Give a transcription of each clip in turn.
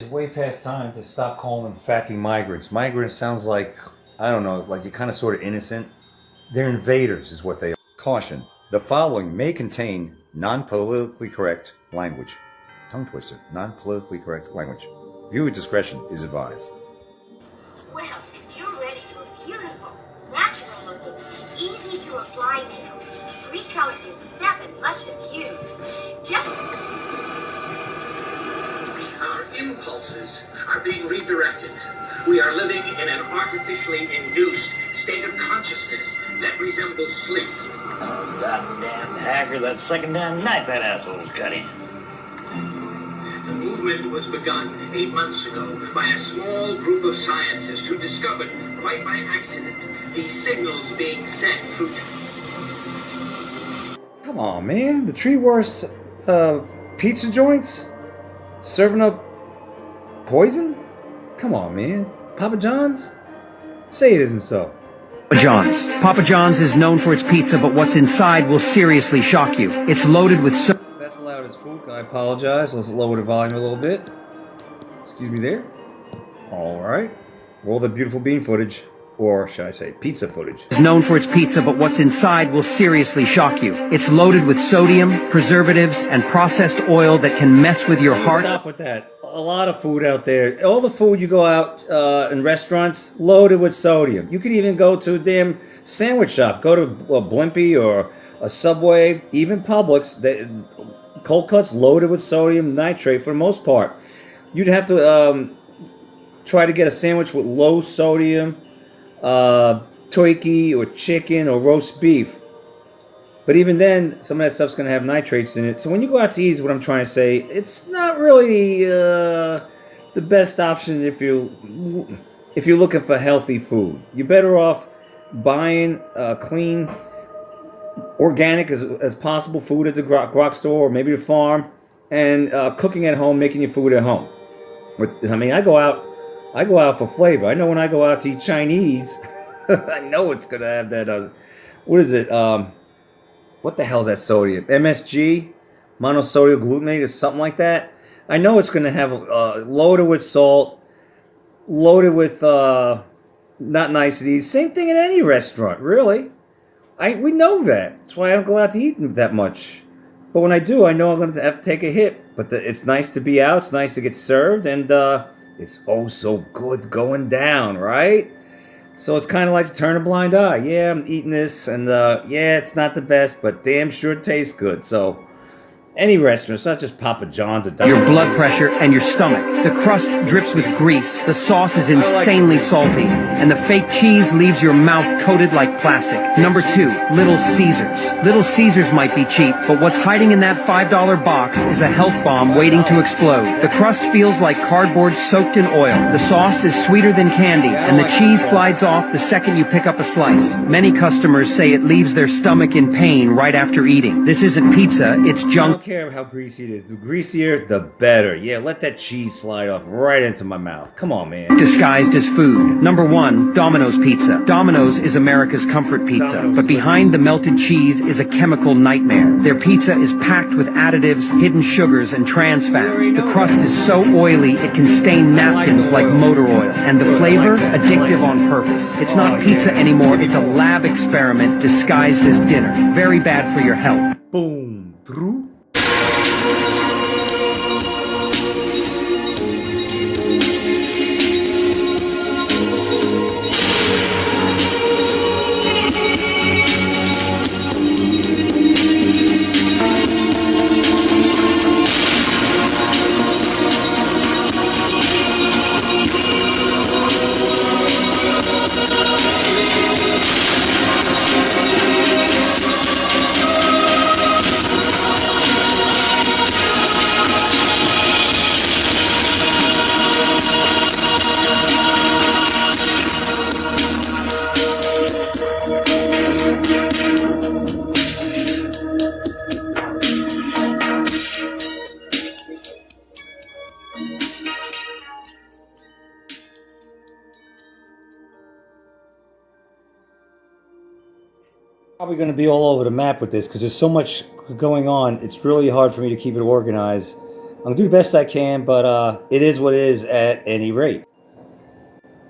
It's way past time to stop calling them fucking migrants. Migrants sounds like, I don't know, like you're kind of sort of innocent. They're invaders, is what they are. Caution. The following may contain non-politically correct language. Tongue twister. Non-politically correct language. Viewer discretion is advised. Well, if you're ready for beautiful, natural looking, easy to apply nails, three-colored in 7 luscious hues, just our impulses are being redirected. We are living in an artificially induced state of consciousness that resembles sleep. Oh, goddamn hacker, that second damn night that asshole's cutting. The movement was begun 8 months ago by a small group of scientists who discovered, quite by accident, these signals being sent through... Come on, man. The tree worst pizza joints? Serving up poison? Come on, man. Papa John's? Say it isn't so. Papa John's. Papa John's is known for its pizza, but what's inside will seriously shock you. It's loaded with That's loud as food. I apologize. Let's lower the volume a little bit. Excuse me there. All right. Roll the beautiful bean footage. Or should I say pizza footage. Is known for its pizza, but what's inside will seriously shock you. It's loaded with sodium, preservatives, and processed oil that can mess with your heart. Stop with that. A lot of food out there. All the food you go out in restaurants, loaded with sodium. You could even go to a damn sandwich shop. Go to a Blimpie or a Subway, even Publix. Cold cuts loaded with sodium nitrate for the most part. You'd have to try to get a sandwich with low sodium, turkey or chicken or roast beef. But even then, some of that stuff's going to have nitrates in it. So when you go out to eat, is what I'm trying to say, it's not really the best option if you're looking for healthy food. You're better off buying clean, organic as possible food at the grok store or maybe the farm, and cooking at home, making your food at home. I mean, I go out for flavor. I know when I go out to eat Chinese, I know it's gonna have that. What is it? What the hell is that sodium? MSG, monosodium glutamate, or something like that. I know it's gonna have loaded with salt, loaded with not niceties. Same thing in any restaurant, really. We know that. That's why I don't go out to eat that much. But when I do, I know I'm gonna have to take a hit. But it's nice to be out. It's nice to get served, and it's oh so good going down, right? So it's kind of like turn a blind eye. Yeah, I'm eating this, and yeah, it's not the best, but damn sure it tastes good. So any restaurant, it's not just Papa John's or your blood pressure and your stomach. The crust drips with grease, the sauce is insanely salty, and the fake cheese leaves your mouth coated like plastic. Number 2, Little Caesars. Little Caesars might be cheap, but what's hiding in that $5 box is a health bomb waiting to explode. The crust feels like cardboard soaked in oil. The sauce is sweeter than candy, and the cheese slides off the second you pick up a slice. Many customers say it leaves their stomach in pain right after eating. This isn't pizza, it's junk. I don't care how greasy it is. The greasier, the better. Yeah, let that cheese slide off right into my mouth. Come on, man. Disguised as food. Number 1, Domino's Pizza. Domino's is America's comfort pizza, but behind the melted cheese is a chemical nightmare. Their pizza is packed with additives, hidden sugars, and trans fats. The crust is so oily it can stain napkins like motor oil, and the flavor, addictive on purpose. It's not pizza anymore, it's a lab experiment disguised as dinner. Very bad for your health. Boom. Through. Probably going to be all over the map with this because there's so much going on. It's really hard for me to keep it organized. I'm gonna do the best I can, but it is what it is at any rate.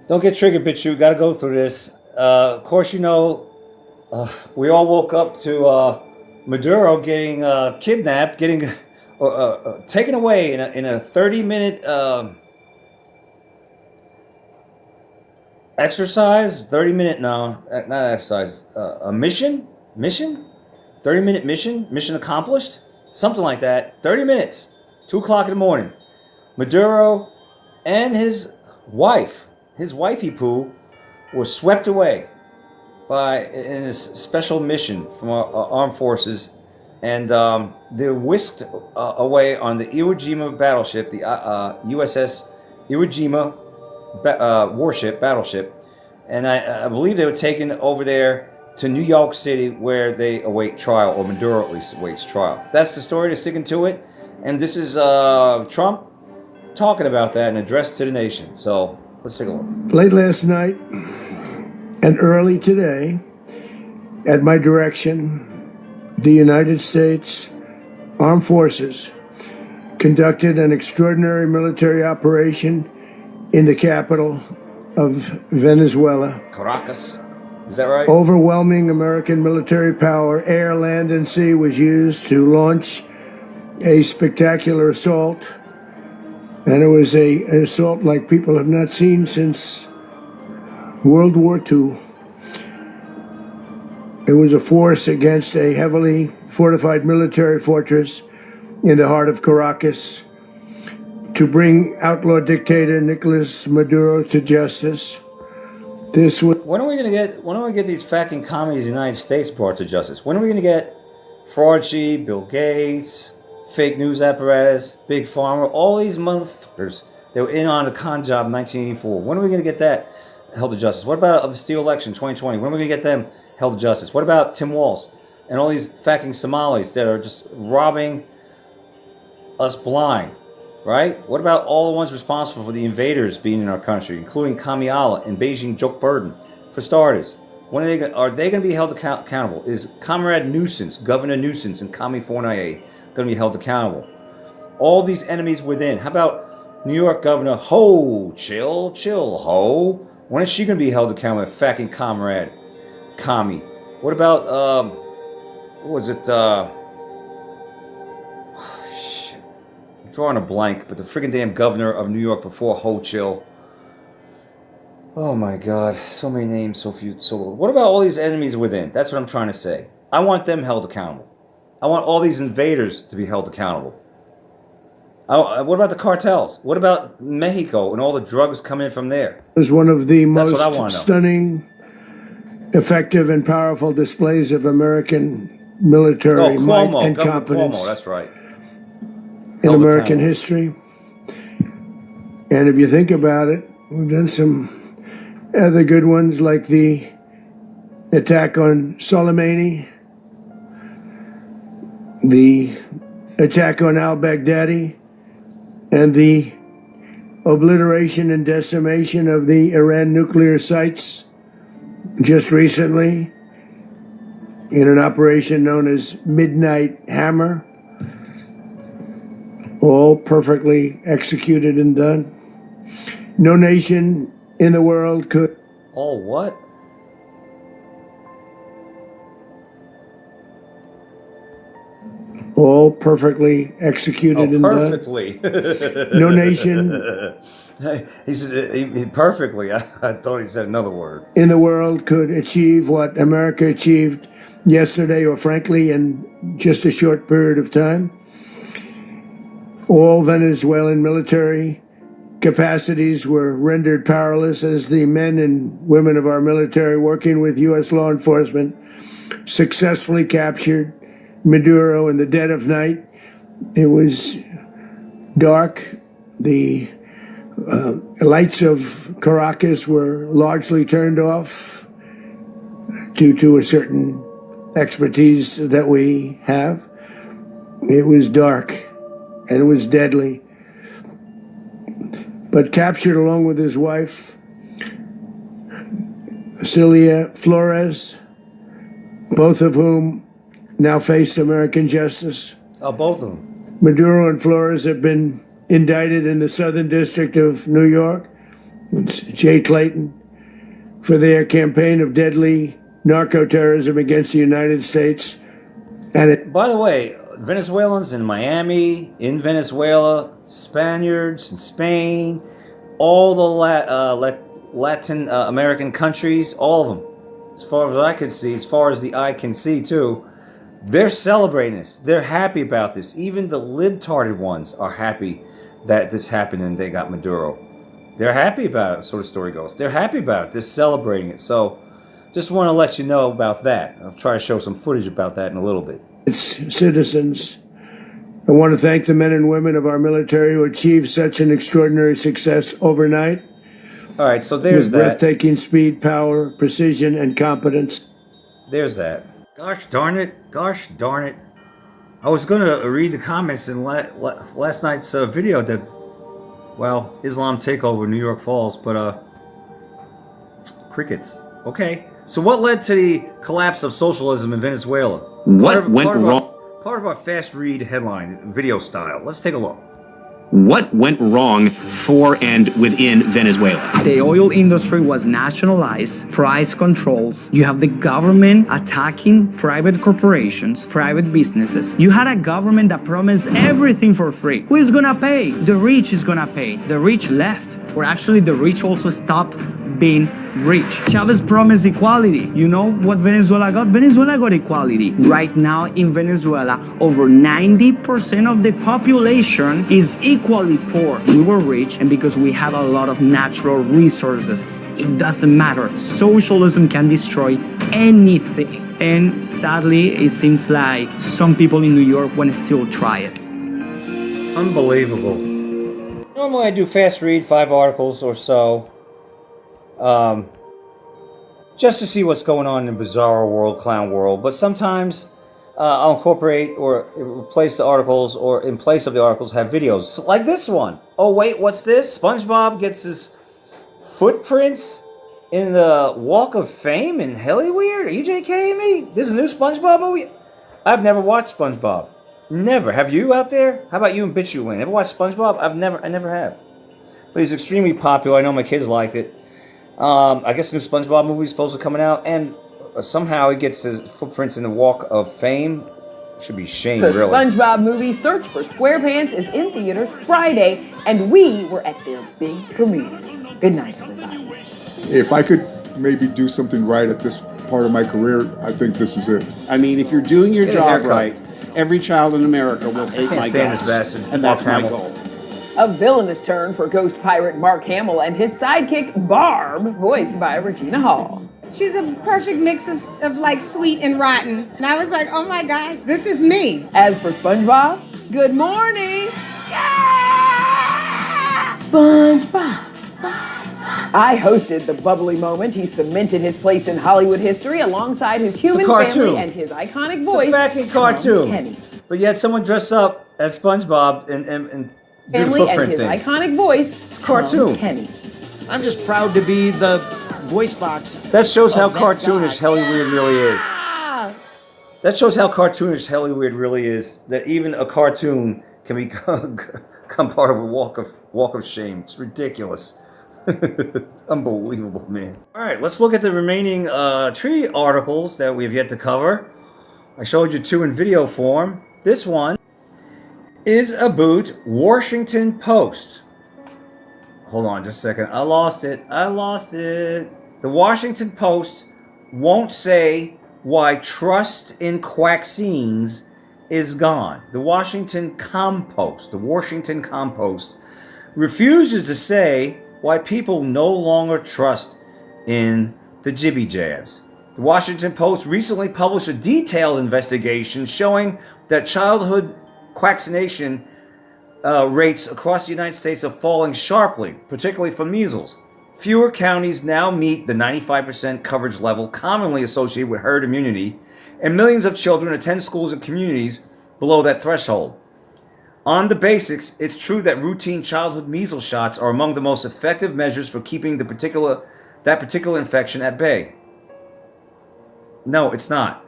Don't get triggered, BitChute. Got to go through this. Of course, you know, we all woke up to Maduro getting kidnapped, getting taken away in a 30-minute exercise. 30-minute, no, not exercise. A mission, 30-minute mission accomplished, something like that. 30 minutes, 2 o'clock in the morning. Maduro and his wifey poo, were swept away in this special mission from our armed forces, and they're whisked away on the Iwo Jima battleship, the USS Iwo Jima battleship, and I believe they were taken over there to New York City, where they await trial, or Maduro at least awaits trial. That's the story. They're sticking to it, and this is Trump talking about that in an address to the nation. So let's take a look. Late last night and early today, at my direction, the United States Armed Forces conducted an extraordinary military operation in the capital of Venezuela. Caracas, is that right? Overwhelming American military power, air, land, and sea, was used to launch a spectacular assault. And it was an assault like people have not seen since World War II. It was a force against a heavily fortified military fortress in the heart of Caracas to bring outlaw dictator Nicolas Maduro to justice. This was... When are we gonna get these fucking commies in the United States brought to justice? When are we gonna get Fraudgy, Bill Gates, fake news apparatus, Big Pharma, all these motherfuckers that were in on the con job in 1984? When are we gonna get that held to justice? What about the Steele election 2020? When are we gonna get them held to justice? What about Tim Walz and all these fucking Smallis that are just robbing us blind, right? What about all the ones responsible for the invaders being in our country, including Kamiala and Beijing Joke Burden, for starters? When are they going to be held accountable? Is Comrade Nuisance, Governor Nuisance, and Kami Fournier going to be held accountable? All these enemies within. How about New York Governor Ho? Chill, Ho. When is she going to be held accountable? Fucking Comrade Kami. What about what was it? Shit. I'm drawing a blank, but the friggin' damn governor of New York before Ho Chill. Oh my God, so many names, so few, so little. What about all these enemies within? That's what I'm trying to say. I want them held accountable. I want all these invaders to be held accountable. What about the cartels? What about Mexico and all the drugs coming in from there? It was one of the That's what I wanna most know. stunning, effective, and powerful displays of American military might Cuomo, and Governor competence Cuomo, that's right. in Held American accountable. history. And if you think about it, we've done some other good ones, like the attack on Soleimani, the attack on al-Baghdadi, and the obliteration and decimation of the Iran nuclear sites just recently in an operation known as Midnight Hammer. All perfectly executed and done. No nation in the world could... Oh, what? All perfectly executed and done. Perfectly. No nation He said he perfectly. I thought he said another word. in the world could achieve what America achieved yesterday, or frankly, in just a short period of time. All Venezuelan military capacities were rendered powerless as the men and women of our military, working with U.S. law enforcement, successfully captured Maduro in the dead of night. It was dark. The lights of Caracas were largely turned off due to a certain expertise that we have. It was dark and it was deadly. But captured along with his wife, Celia Flores, both of whom now face American justice. Oh, both of them. Maduro and Flores have been indicted in the Southern District of New York. It's Jay Clayton, for their campaign of deadly narco-terrorism against the United States. And By the way, Venezuelans in Miami, in Venezuela, Spaniards in Spain, all the Latin American countries, all of them, as far as I can see, as far as the eye can see too, they're celebrating this. They're happy about this. Even the libtarded ones are happy that this happened and they got Maduro. They're happy about it, so the story goes. They're happy about it. They're celebrating it. So just want to let you know about that. I'll try to show some footage about that in a little bit. its citizens. I want to thank the men and women of our military who achieved such an extraordinary success overnight. All right, so there's with that. breathtaking speed, power, precision, and competence. There's that. Gosh darn it. Gosh darn it. I was going to read the comments in last night's video that, well, Islam takeover New York Falls, but crickets. Okay. So what led to the collapse of socialism in Venezuela? What went wrong? Part of our fast read headline, video style. Let's take a look. What went wrong for and within Venezuela? The oil industry was nationalized, price controls. You have the government attacking private corporations, private businesses. You had a government that promised everything for free. Who is gonna pay? The rich is gonna pay. The rich left, or actually the rich also stopped being rich. Chavez promised equality. You know what Venezuela got? Venezuela got equality. Right now in Venezuela, over 90% of the population is equally poor. We were rich, and because we have a lot of natural resources, it doesn't matter. Socialism can destroy anything. And sadly, it seems like some people in New York want to still try it. Unbelievable. Normally I do fast read 5 articles or so. Just to see what's going on in the bizarre world, clown world. But sometimes I'll incorporate or replace the articles, or in place of the articles have videos. So like this one. Oh wait, what's this? SpongeBob gets his footprints in the Walk of Fame in Hollywood? Are you JKing me? This is a new SpongeBob movie? I've never watched SpongeBob. Never. Have you out there? How about you in BitchULane? Ever watched SpongeBob? I never have. But he's extremely popular. I know my kids liked it. I guess the new SpongeBob movie is supposed to be coming out, and somehow he gets his footprints in the Walk of Fame. Should be shame, The really. SpongeBob movie Search for SquarePants is in theaters Friday, and we were at their big premiere. Good night, everybody. If I could maybe do something right at this part of my career, I think this is it. I mean, if you're doing your Get a job haircut. right, every child in America will hate can't my stand guts. this bastard. And that's Mark my Hamill. goal. A villainous turn for ghost pirate Mark Hamill and his sidekick Barb, voiced by Regina Hall. She's a perfect mix of like sweet and rotten. And I was like, oh my God, this is me. As for SpongeBob, good morning. Yeah! SpongeBob. I hosted the bubbly moment. He cemented his place in Hollywood history alongside his human cartoon. family and his iconic voice. It's a fucking cartoon. Kenny. But yet someone dressed up as SpongeBob and do the Family and footprint his thing. iconic voice. It's a cartoon. Kenny. I'm just proud to be the voice box. That shows how of that cartoonish guy. Hollywood really is. That shows how cartoonish Hollywood really is. That even a cartoon can become part of a walk of shame. It's ridiculous. Unbelievable, man. All right, let's look at the remaining 3 articles that we have yet to cover. I showed you 2 in video form. This one is about Washington Post. Hold on just a second. I lost it. The Washington Post won't say why trust in quacksines is gone. The Washington Compost refuses to say why people no longer trust in the jibby jabs. The Washington Post recently published a detailed investigation showing that childhood quaccination rates across the United States are falling sharply, particularly for measles. Fewer counties now meet the 95% coverage level commonly associated with herd immunity, and millions of children attend schools in communities below that threshold. On the basics, it's true that routine childhood measles shots are among the most effective measures for keeping that particular infection at bay. No, it's not.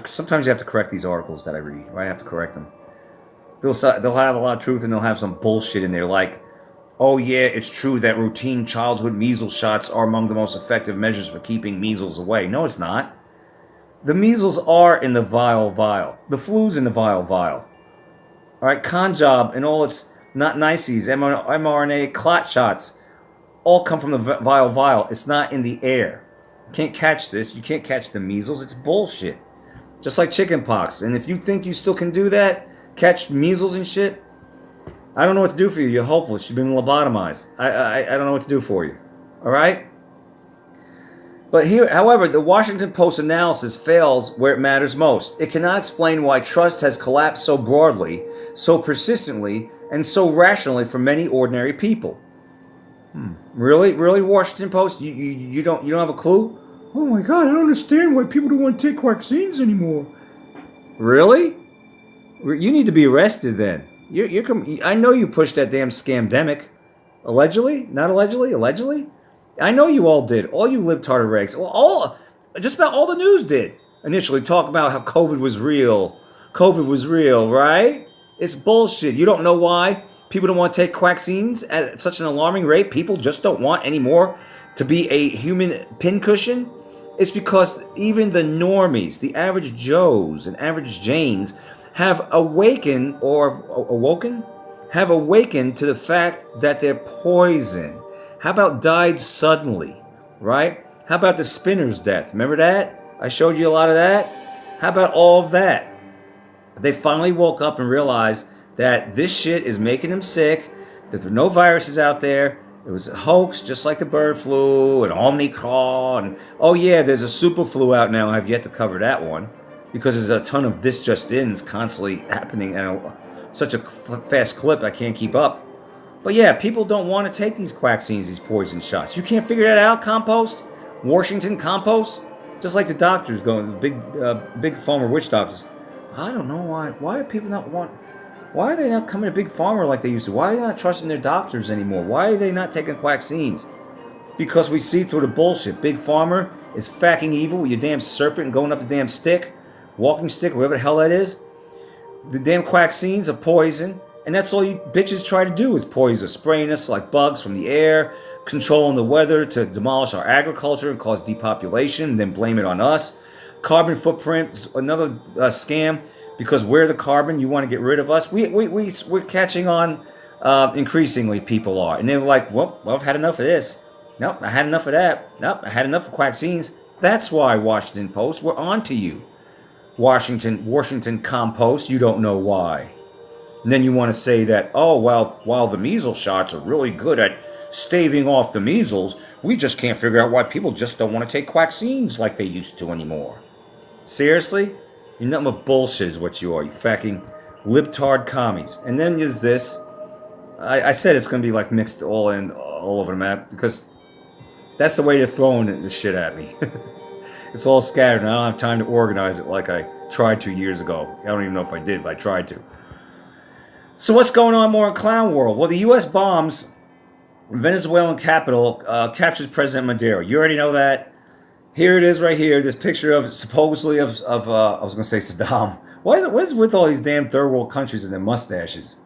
Sometimes you have to correct these articles that I read, right? I have to correct them. They'll have a lot of truth and they'll have some bullshit in there like, oh yeah, it's true that routine childhood measles shots are among the most effective measures for keeping measles away. No, it's not. The measles are in the vial. The flu's in the vial. All right, con job and all its not niceties, mRNA clot shots, all come from the vial. It's not in the air. You can't catch this. You can't catch the measles. It's bullshit. Just like chickenpox. And if you think you still can do that, catch measles and shit, I don't know what to do for you. You're hopeless. You've been lobotomized. I don't know what to do for you. All right? But here, however, the Washington Post analysis fails where it matters most. It cannot explain why trust has collapsed so broadly, so persistently, and so rationally for many ordinary people. Really, Washington Post? You don't have a clue? Oh my God, I don't understand why people don't want to take vaccines anymore. Really? You need to be arrested then. I know you pushed that damn scamdemic. Allegedly? Not allegedly? Allegedly? I know you all did. All you libtard regs. Just about all the news did. Initially talk about how COVID was real. COVID was real, right? It's bullshit. You don't know why people don't want to take vaccines at such an alarming rate. People just don't want anymore to be a human pincushion. It's because even the normies, the average Joes and average Janes, have awakened to the fact that they're poison. How about died suddenly, right? How about the spinner's death? Remember that? I showed you a lot of that. How about all of that? They finally woke up and realized that this shit is making them sick, that there are no viruses out there. It was a hoax, just like the bird flu and Omicron. And, oh yeah, there's a super flu out now. I've yet to cover that one because there's a ton of this just ins constantly happening at such a fast clip I can't keep up. But yeah, people don't want to take these vaccines, these poison shots. You can't figure that out, Compost? Washington Compost? Just like the doctors going, the big pharma witch doctors. I don't know why. Why are people not want? Why are they not coming to Big Pharma like they used to? Why are they not trusting their doctors anymore? Why are they not taking vaccines? Because we see through the bullshit. Big Pharma is fucking evil with your damn serpent and going up the damn stick, walking stick, whatever the hell that is. The damn vaccines are poison. And that's all you bitches try to do is poison, spraying us like bugs from the air, controlling the weather to demolish our agriculture and cause depopulation, and then blame it on us. Carbon footprint is another scam because we're the carbon. You want to get rid of us. We're catching on increasingly, people are. And they're like, well, I've had enough of this. Nope, I had enough of that. Nope, I had enough of vaccines. That's why, Washington Post, we're on to you. Washington Compost, you don't know why. And then you want to say that, oh, well, while the measles shots are really good at staving off the measles, we just can't figure out why people just don't want to take vaccines like they used to anymore. Seriously? You're nothing but bullshit is what you are, you fucking libtard commies. And then there's this. I said it's going to be like mixed all over the map because that's the way they're throwing this shit at me. It's all scattered and I don't have time to organize it like I tried 2 years ago. I don't even know if I did, but I tried to. So what's going on more in clown world? Well, the U.S. bombs Venezuelan capital, captures President Maduro. You already know that. Here it is right here. This picture of supposedly of I was going to say Saddam. What is with all these damn third world countries and their mustaches?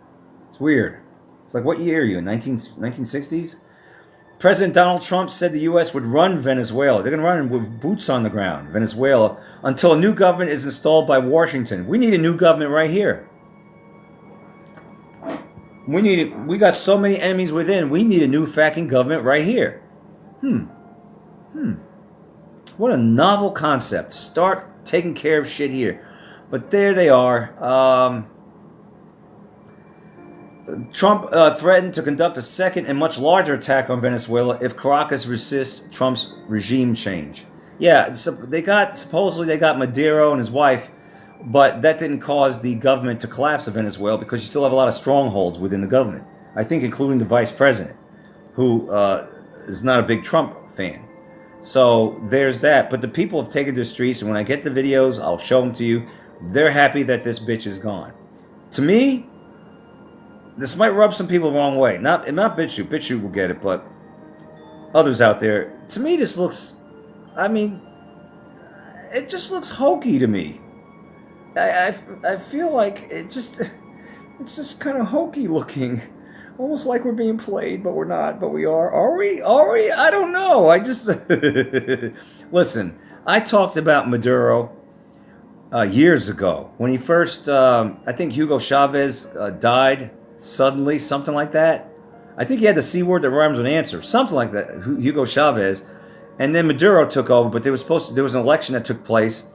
It's weird. It's like, what year are you in? 1960s? President Donald Trump said the U.S. would run Venezuela. They're going to run with boots on the ground, Venezuela, until a new government is installed by Washington. We need a new government right here. We got so many enemies within. We need a new fucking government right here. What a novel concept. Start taking care of shit here. But there they are. Trump threatened to conduct a second and much larger attack on Venezuela if Caracas resists Trump's regime change. Yeah, supposedly they got Maduro and his wife, but that didn't cause the government to collapse of Venezuela because you still have a lot of strongholds within the government. I think including the vice president, who is not a big Trump fan. So there's that. But the people have taken to the streets, and when I get the videos, I'll show them to you. They're happy that this bitch is gone. To me, this might rub some people the wrong way. Not BitChute. BitChute will get it, but others out there. To me, this looks... it just looks hokey to me. I feel like it just It's just kind of hokey looking. Almost like we're being played, but we're not, but we are. Are we? Are we? I don't know. I just... Listen, I talked about Maduro years ago. When he first, I think Hugo Chavez died suddenly, something like that. I think he had the C word that rhymes with answer, something like that, Hugo Chavez. And then Maduro took over, but there was an election that took place,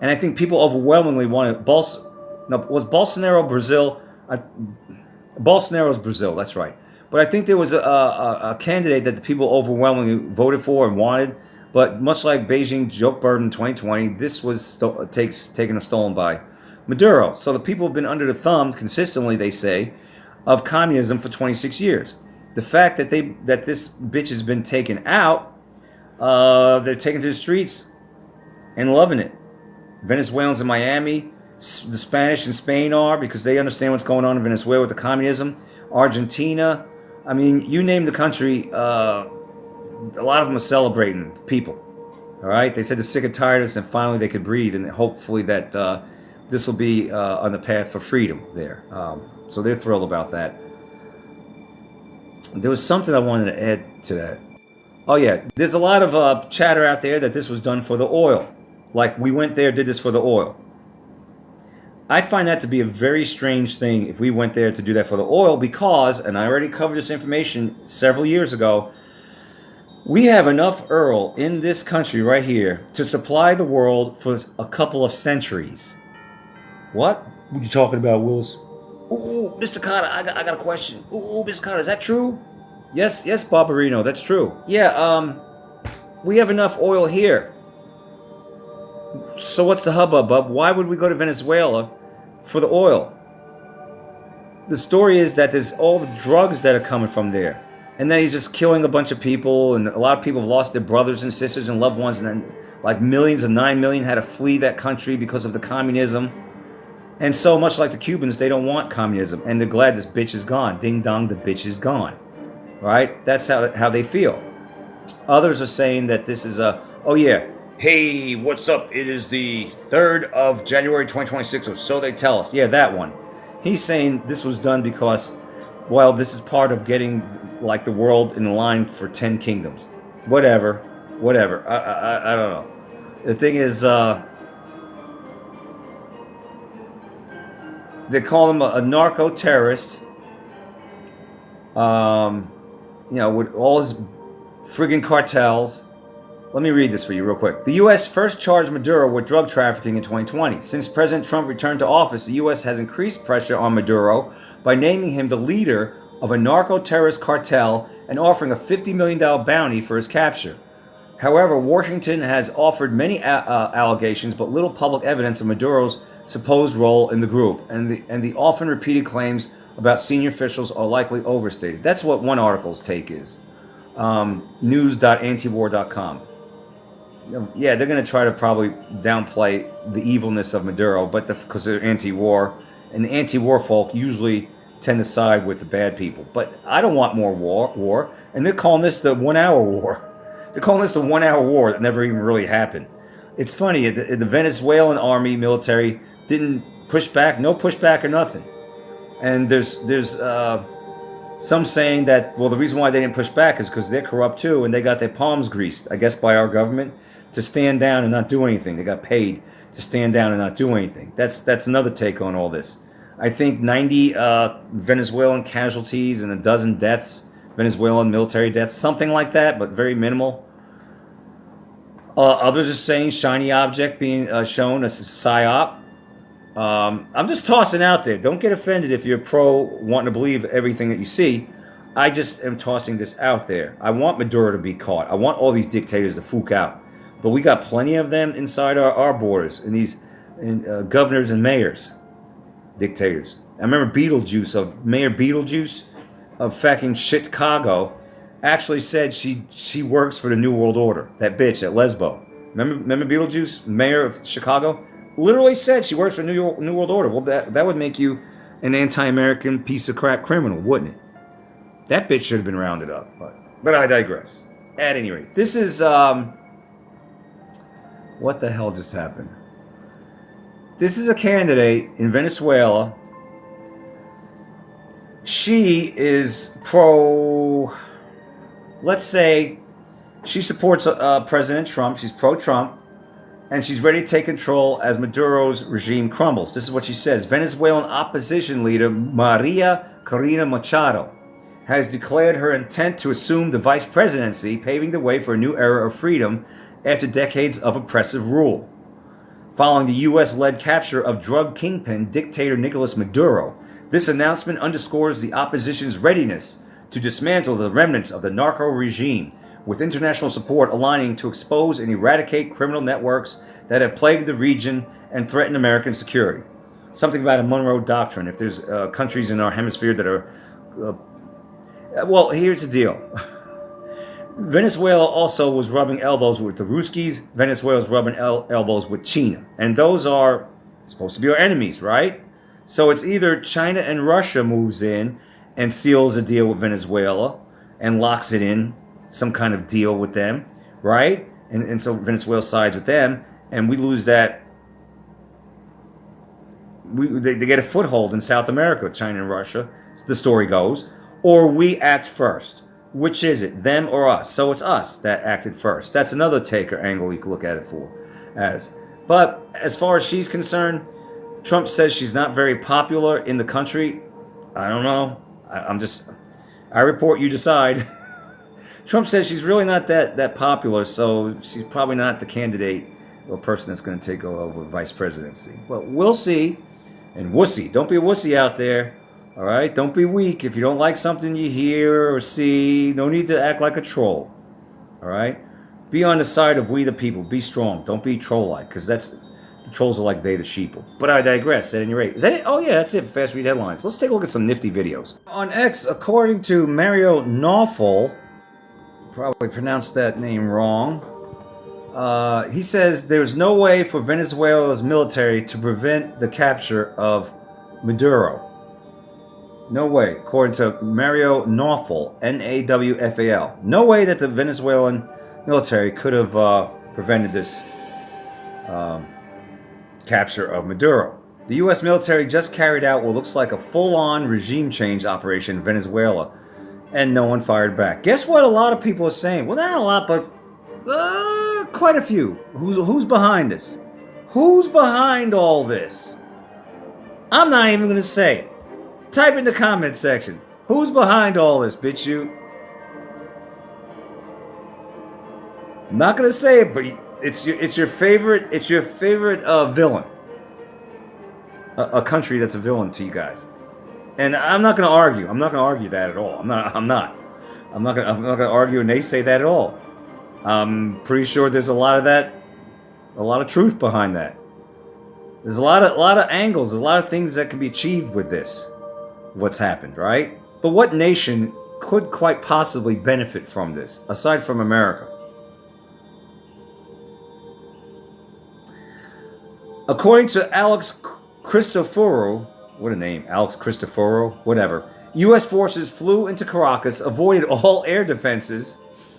and I think people overwhelmingly wanted was Bolsonaro Brazil? Bolsonaro's Brazil, that's right. But I think there was a candidate that the people overwhelmingly voted for and wanted. But much like Beijing joke bird in 2020, this was taken or stolen by Maduro. So the people have been under the thumb consistently, they say, of communism for 26 years. The fact that this bitch has been taken out, they're taken to the streets and loving it. Venezuelans in Miami, the Spanish in Spain are, because they understand what's going on in Venezuela with the communism. Argentina, I mean, you name the country, a lot of them are celebrating people. All right, they said they're sick and tired of this, and finally they could breathe, and hopefully that this will be on the path for freedom there. So they're thrilled about that. There was something I wanted to add to that. Oh yeah, there's a lot of chatter out there that this was done for the oil. Like we went there, did this for the oil. I find that to be a very strange thing if we went there to do that for the oil because, and I already covered this information several years ago, we have enough oil in this country right here to supply the world for a couple of centuries. What are you talking about, Willis? Ooh, Mr. Carter, I got a question. Ooh, Mr. Carter, is that true? Yes, Barbarino, that's true. Yeah, we have enough oil here. So what's the hubbub, bub? Why would we go to Venezuela for the oil? The story is that there's all the drugs that are coming from there. And then he's just killing a bunch of people, and a lot of people have lost their brothers and sisters and loved ones, and then like millions and 9 million had to flee that country because of the communism. And so much like the Cubans, they don't want communism, and they're glad this bitch is gone. Ding dong, the bitch is gone. Right? That's how they feel. Others are saying that this is oh yeah, hey, what's up? It is the 3rd of January 2026, or so they tell us. Yeah, that one. He's saying this was done because, well, this is part of getting like the world in line for 10 kingdoms. Whatever. I don't know. The thing is, they call him a narco-terrorist. You know, with all his friggin' cartels. Let me read this for you real quick. The U.S. first charged Maduro with drug trafficking in 2020. Since President Trump returned to office, the U.S. has increased pressure on Maduro by naming him the leader of a narco-terrorist cartel and offering a $50 million bounty for his capture. However, Washington has offered many allegations but little public evidence of Maduro's supposed role in the group, and the often repeated claims about senior officials are likely overstated. That's what one article's take is. News.antiwar.com. Yeah, they're going to try to probably downplay the evilness of Maduro, but because they're anti-war, and the anti-war folk usually tend to side with the bad people. But I don't want more war, and they're calling this the 1 hour war. They're calling this the 1 hour war that never even really happened. It's funny, the Venezuelan army military didn't push back, no pushback or nothing. And there's some saying that, well, the reason why they didn't push back is because they're corrupt too, and they got their palms greased, I guess, by our government to stand down and not do anything. They got paid to stand down and not do anything. That's another take on all this. I think 90 Venezuelan casualties and a dozen deaths, Venezuelan military deaths, something like that, but very minimal. Others are saying shiny object being shown as a psyop. I'm just tossing out there. Don't get offended if you're pro wanting to believe everything that you see. I just am tossing this out there. I want Maduro to be caught. I want all these dictators to fook out. But we got plenty of them inside our borders, and these governors and mayors, dictators. I remember Mayor Beetlejuice of fucking Chicago actually said she works for the New World Order. That bitch at Lesbo. Remember Beetlejuice, mayor of Chicago? Literally said she works for New World Order. Well, that would make you an anti-American piece of crap criminal, wouldn't it? That bitch should have been rounded up. But I digress. At any rate, this is... what the hell just happened? This is a candidate in Venezuela she is pro, let's say, she supports President Trump. She's pro-Trump. And she's ready to take control as Maduro's regime crumbles. This is what she says. Venezuelan opposition leader Maria Corina Machado has declared her intent to assume the vice presidency, paving the way for a new era of freedom after decades of oppressive rule. Following the U.S.-led capture of drug kingpin dictator Nicolas Maduro, this announcement underscores the opposition's readiness to dismantle the remnants of the narco regime, with international support aligning to expose and eradicate criminal networks that have plagued the region and threatened American security. Something about a Monroe Doctrine. If there's countries in our hemisphere that are... well, here's the deal. Venezuela also was rubbing elbows with the Ruskies. Venezuela's rubbing elbows with China. And those are supposed to be our enemies, right? So it's either China and Russia moves in and seals a deal with Venezuela and locks it in, some kind of deal with them, right? And so Venezuela sides with them, and we lose that. They get a foothold in South America, China and Russia, the story goes. Or we act first. Which is it, them or us? So it's us that acted first. That's another taker angle you can look at it as. But as far as she's concerned, Trump says she's not very popular in the country. I don't know. I report, you decide. Trump says she's really not that popular, so she's probably not the candidate or person that's going to take over vice presidency. But we'll see. And wussy. Don't be a wussy out there. All right? Don't be weak. If you don't like something you hear or see, no need to act like a troll. All right? Be on the side of we the people. Be strong. Don't be troll-like, because the trolls are like they the sheeple. But I digress. At any rate. Is that it? Oh, yeah, that's it for Fast Read Headlines. Let's take a look at some nifty videos. On X, according to Mario Nawful, probably pronounced that name wrong. He says there's no way for Venezuela's military to prevent the capture of Maduro. No way, according to Mario Nawfal, Nawfal. No way that the Venezuelan military could have prevented this capture of Maduro. The U.S. military just carried out what looks like a full-on regime change operation in Venezuela, and no one fired back. Guess what a lot of people are saying? Well, not a lot, but quite a few. Who's behind this? Who's behind all this? I'm not even going to say it. Type in the comment section. Who's behind all this, bitch you? I'm not going to say it, but it's your favorite villain. A country that's a villain to you guys. And I'm not going to argue. I'm not going to argue that at all. I'm not going to argue and naysay that at all. I'm pretty sure there's a lot of that, a lot of truth behind that. There's a lot of angles, a lot of things that can be achieved with this, what's happened, right? But what nation could quite possibly benefit from this, aside from America? According to Alex Cristoforo, what a name, Alex Cristoforo, whatever. U.S. forces flew into Caracas, avoided all air defenses,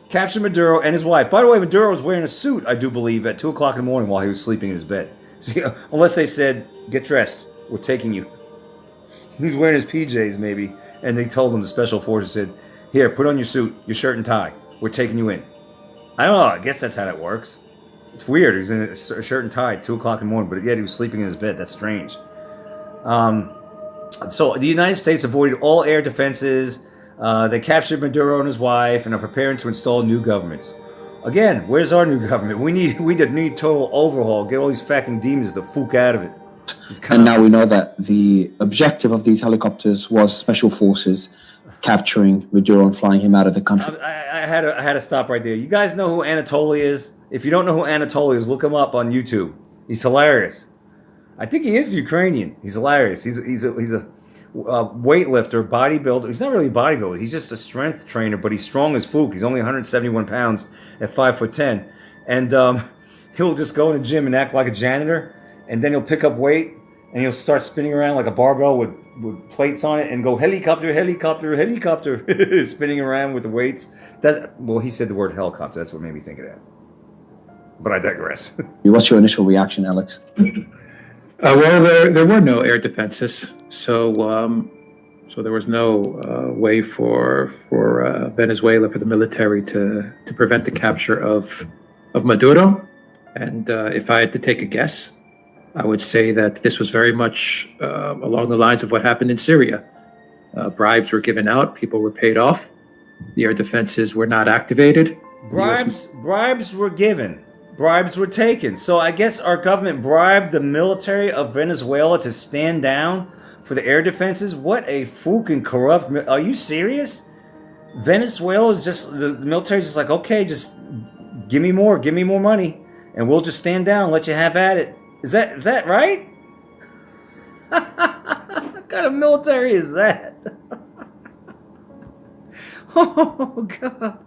captured Maduro and his wife. By the way, Maduro was wearing a suit, I do believe, at 2 o'clock in the morning while he was sleeping in his bed. See, unless they said, get dressed, we're taking you. He was wearing his PJs, maybe, and they told him, the special forces said, here, put on your suit, your shirt and tie. We're taking you in. I don't know, I guess that's how that works. It's weird, he was in a shirt and tie at 2 o'clock in the morning, but yet he was sleeping in his bed. That's strange. So the United States avoided all air defenses. They captured Maduro and his wife and are preparing to install new governments. Again, where's our new government? We need total overhaul. Get all these fucking demons the fuck out of it. And now we know that the objective of these helicopters was special forces capturing Maduro and flying him out of the country. I had to stop right there. You guys know who Anatoly is? If you don't know who Anatoly is, look him up on YouTube. He's hilarious. I think he is Ukrainian. He's hilarious. He's a weightlifter, bodybuilder. He's not really a bodybuilder. He's just a strength trainer, but he's strong as fuck. He's only 171 pounds at 5'10", and he'll just go in the gym and act like a janitor, and then he'll pick up weight and he'll start spinning around like a barbell with plates on it and go helicopter, helicopter, helicopter, spinning around with the weights. Well, he said the word helicopter. That's what made me think of that. But I digress. What's your initial reaction, Alex? Well, there were no air defenses, so So there was no way for Venezuela, for the military to prevent the capture of Maduro. And if I had to take a guess, I would say that this was very much along the lines of what happened in Syria. Bribes were given out, people were paid off, the air defenses were not activated. Bribes were given, bribes were taken. So I guess our government bribed the military of Venezuela to stand down for the air defenses. What a fucking corrupt! Are you serious? Venezuela is just the military's just like, okay, just give me more money, and we'll just stand down, and let you have at it. Is that right? What kind of military is that? Oh God!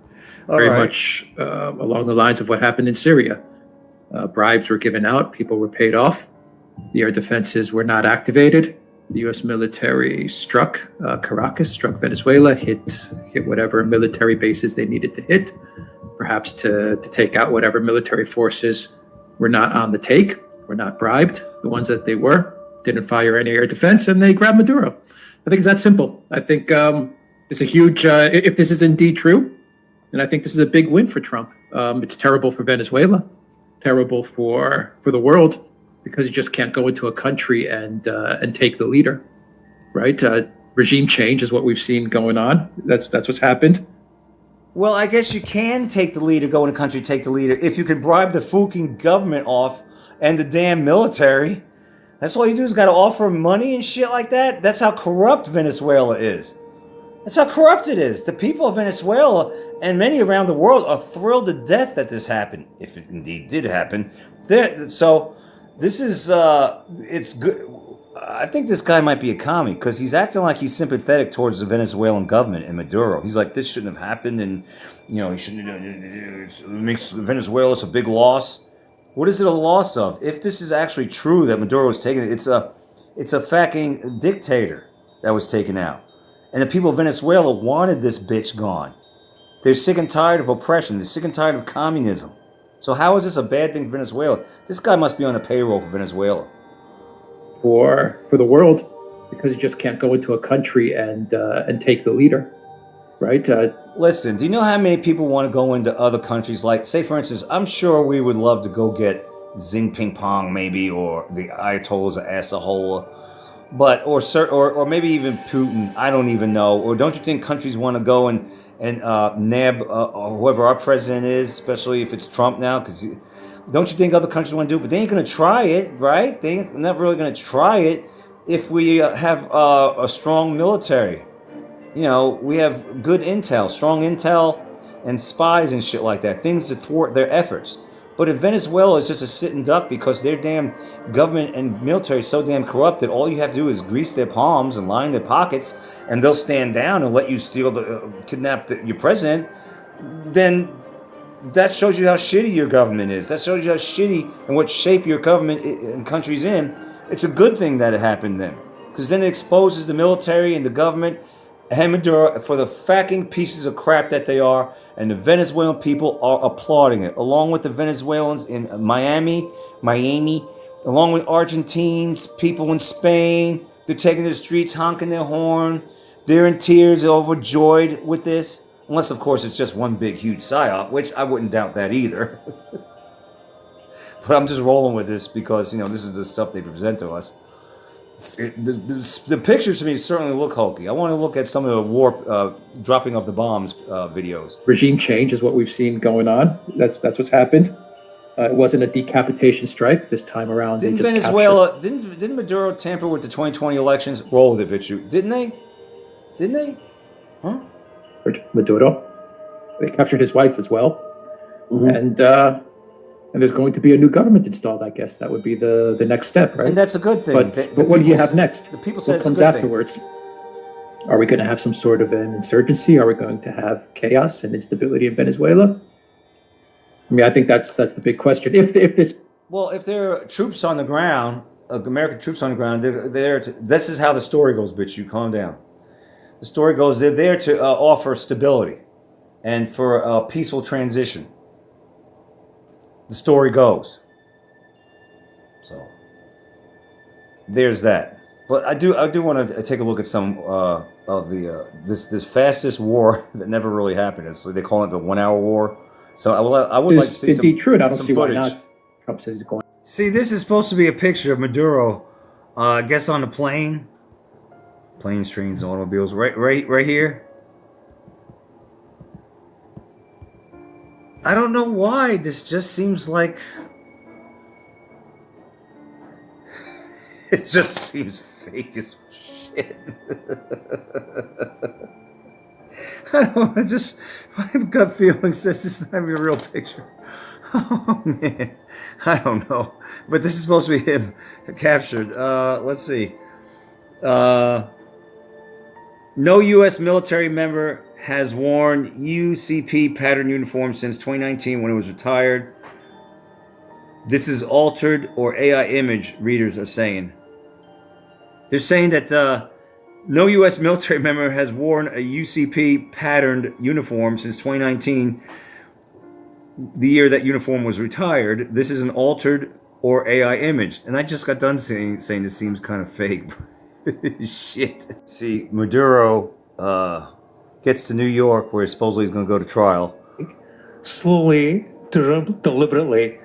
Very much along the lines of what happened in Syria. Bribes were given out, people were paid off, the air defenses were not activated. The U.S. military struck Caracas, struck Venezuela, hit whatever military bases they needed to hit, perhaps to take out whatever military forces were not on the take, were not bribed. The ones that they were didn't fire any air defense, and they grabbed Maduro. I think it's that simple. I think it's a huge, if this is indeed true, then I think this is a big win for Trump. It's terrible for Venezuela, terrible for the world, because you just can't go into a country and take the leader, right? Regime change is what we've seen going on. That's what's happened. Well, I guess you can take the leader, go in a country, take the leader, if you can bribe the fucking government off and the damn military. That's all you do is got to offer money and shit like that. That's how corrupt Venezuela is. That's how corrupt it is. The people of Venezuela and many around the world are thrilled to death that this happened, if it indeed did happen. So this is, it's good. I think this guy might be a commie because he's acting like he's sympathetic towards the Venezuelan government and Maduro. He's like, this shouldn't have happened, and he shouldn't. It makes Venezuela a big loss. What is it a loss of? If this is actually true that Maduro was taken, it's a fucking dictator that was taken out, and the people of Venezuela wanted this bitch gone. They're sick and tired of oppression. They're sick and tired of communism. So how is this a bad thing for Venezuela? This guy must be on a payroll for Venezuela. For the world, because you just can't go into a country and take the leader, right? Listen, do you know how many people want to go into other countries? Like, say, for instance, I'm sure we would love to go get Xi Jinping, maybe, or the Ayatollah's Assahola, or maybe even Putin. I don't even know. Or don't you think countries want to go and nab whoever our president is, especially if it's Trump now? Because don't you think other countries want to do it? But they ain't going to try it, right? They're not really going to try it if we have a strong military. We have good intel, strong intel, and spies and shit like that. Things to thwart their efforts. But if Venezuela is just a sitting duck because their damn government and military is so damn corrupt that all you have to do is grease their palms and line their pockets, and they'll stand down and let you kidnap your president, then that shows you how shitty your government is. That shows you how shitty and what shape your government and country's in. It's a good thing that it happened then, because then it exposes the military and the government and Maduro for the fucking pieces of crap that they are, and the Venezuelan people are applauding it, along with the Venezuelans in Miami, along with Argentines, people in Spain. They're taking to the streets, honking their horn. They're in tears, overjoyed with this. Unless, of course, it's just one big, huge psyop, which I wouldn't doubt that either. But I'm just rolling with this because, this is the stuff they present to us. The pictures to me certainly look hokey. I want to look at some of the dropping of the bombs videos. Regime change is what we've seen going on. That's what's happened. It wasn't a decapitation strike this time around. Didn't Venezuela, didn't Maduro tamper with the 2020 elections? Roll with it, bitch. Didn't they? Huh? Maduro. They captured his wife as well. Mm-hmm. And there's going to be a new government installed, I guess. That would be the next step, right? And that's a good thing. But what do you have next? The people said what comes afterwards? Are we going to have some sort of an insurgency? Are we going to have chaos and instability in Venezuela? I mean, I think that's the big question. If there are troops on the ground, American troops on the ground, they're there to, this is how the story goes, bitch. You calm down. The story goes, they're there to offer stability and for a peaceful transition. The story goes. So, there's that. But I do want to take a look at some of the this fastest war that never really happened. They call it the 1 hour war. So I would like to see indeed true, and I don't some see footage. why not. Trump says he's going. See, this is supposed to be a picture of Maduro, I guess on the planes, trains, and automobiles, right here. I don't know why. This just seems like it just seems fake as shit. I don't. My gut feeling says this is not even a real picture. Oh man, I don't know. But this is supposed to be him captured. Let's see. No U.S. military member has worn UCP pattern uniform since 2019 when it was retired. This is altered or AI image, readers are saying. They're saying that no U.S. military member has worn a UCP patterned uniform since 2019, the year that uniform was retired. This is an altered or AI image. And I just got done saying this seems kind of fake. Shit. See, Maduro gets to New York where supposedly he's going to go to trial. Slowly, deliberately,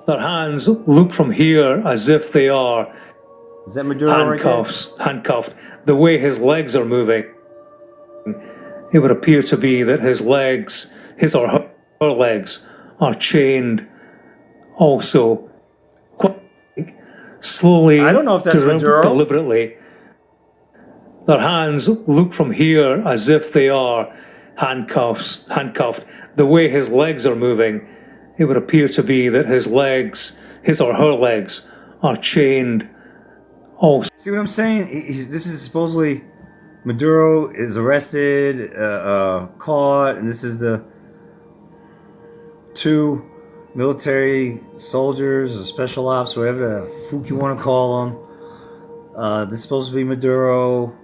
their hands look from here as if they are Is that Maduro handcuffed. The way his legs are moving, it would appear to be that his legs, his or her legs, are chained also. Slowly, I don't know if that's Maduro. Deliberately, their hands look from here as if they are handcuffed. The way his legs are moving, it would appear to be that his legs, his or her legs, are chained also. See what I'm saying? This is supposedly Maduro is arrested, caught, and this is the two military soldiers or special ops, whatever the fuck you want to call them. This is supposed to be Maduro.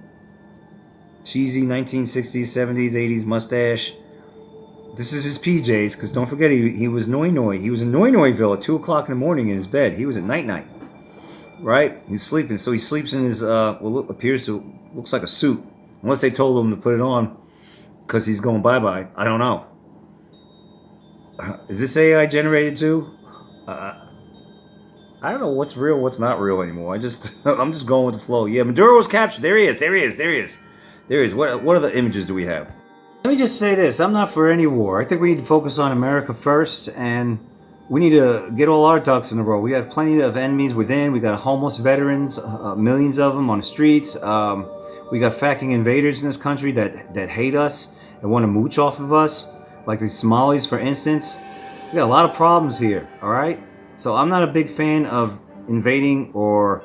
Cheesy 1960s, 70s, 80s mustache. This is his PJs, because don't forget he was Noi Noi. He was in Noi Noiville at 2 o'clock in the morning in his bed. He was at night. Right? He's sleeping. So he sleeps in his, looks like a suit. Unless they told him to put it on because he's going bye-bye. I don't know. Is this AI generated too? I don't know what's real, what's not real anymore. I'm just going with the flow. Yeah, Maduro was captured. There he is. What other images do we have? Let me just say this. I'm not for any war. I think we need to focus on America first, and we need to get all our ducks in a row. We got plenty of enemies within. We got homeless veterans, millions of them on the streets. We got fucking invaders in this country that hate us and want to mooch off of us, like the Smallis, for instance. We got a lot of problems here, all right? So I'm not a big fan of invading or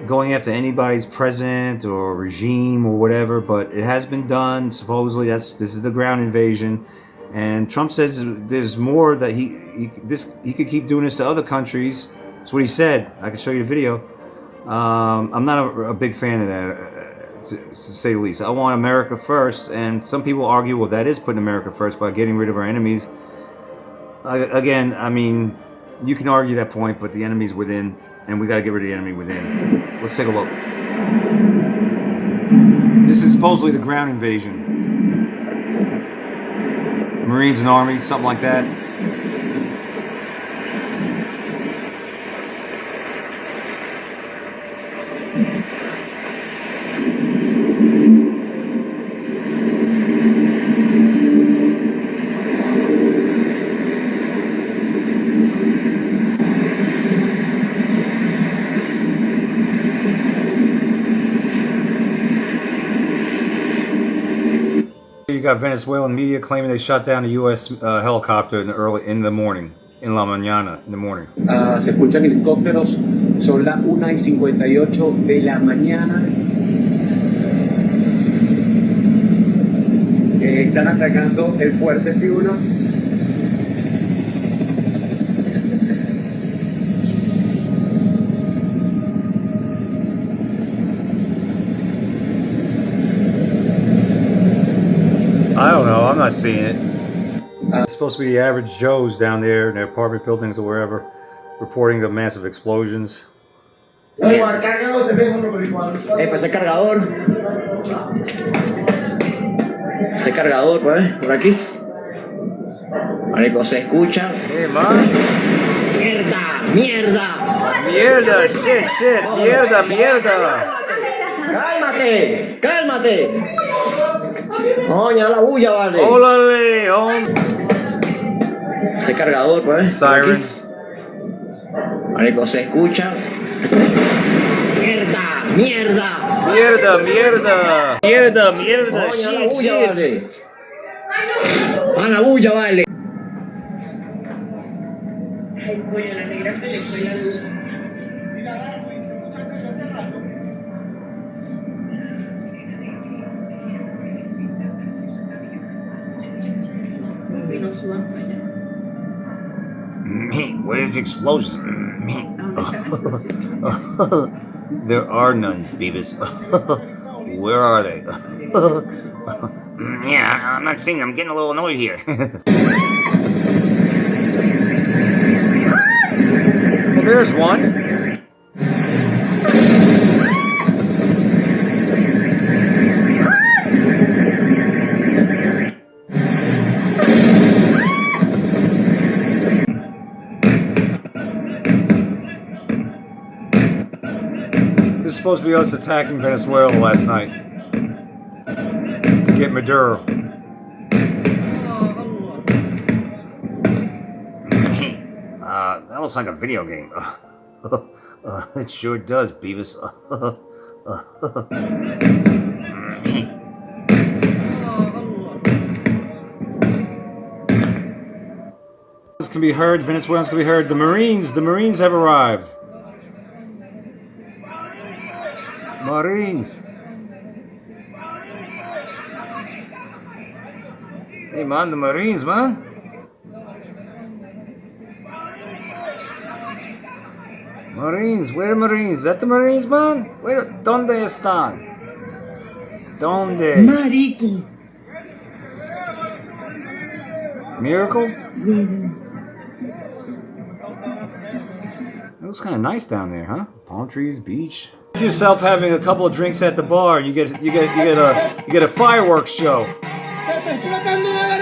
going after anybody's president or regime or whatever, but it has been done. Supposedly, this is the ground invasion. And Trump says there's more that he could keep doing this to other countries. That's what he said. I can show you the video. I'm not a big fan of that, to say the least. I want America first, and some people argue, well, that is putting America first by getting rid of our enemies. Again, I mean, you can argue that point, but the enemy's within, and we got to get rid of the enemy within. Let's take a look. This is supposedly the ground invasion. Marines and Army, something like that. You got Venezuelan media claiming they shot down a U.S. helicopter in the morning, in la mañana, in the morning. Se escuchan helicópteros, son las 1:58 de la mañana. Están atacando el fuerte Fiuno. I don't know. I'm not seeing it. It's supposed to be the average Joes down there in their apartment buildings or wherever, reporting the massive explosions. Para ese cargador. Ese cargador, pues, por aquí. Marico, se escucha. Man. ¡Mierda! ¡Mierda! Mierda, shit, mierda, mierda. ¡Cálmate! ¡Cálmate! Oña, la bulla, vale. Ólale, Ese cargador, pues. Sirens. Marico, se escucha. ¡Mierda! ¡Mierda! Mierda, mierda. Mierda, mierda, shit, shit. A la bulla, vale. Ay, coño, la negra se le fue la luz. Y no suban para allá. Where's the explosions? There are none, Beavis. Where are they? Yeah, I'm not seeing them. I'm getting a little annoyed here. Well, there's one. This is supposed to be us attacking Venezuela last night to get Maduro. That looks like a video game. It sure does, Beavis. This can be heard. Venezuelans can be heard. The Marines have arrived. Marines. Hey man, the Marines, man. Marines, where the Marines? Is that the Marines, man? Where? ¿Dónde están? ¿Dónde? Marico. Miracle? It looks kind of nice down there, huh? Palm trees, beach. Picture yourself having a couple of drinks at the bar. You get a fireworks show.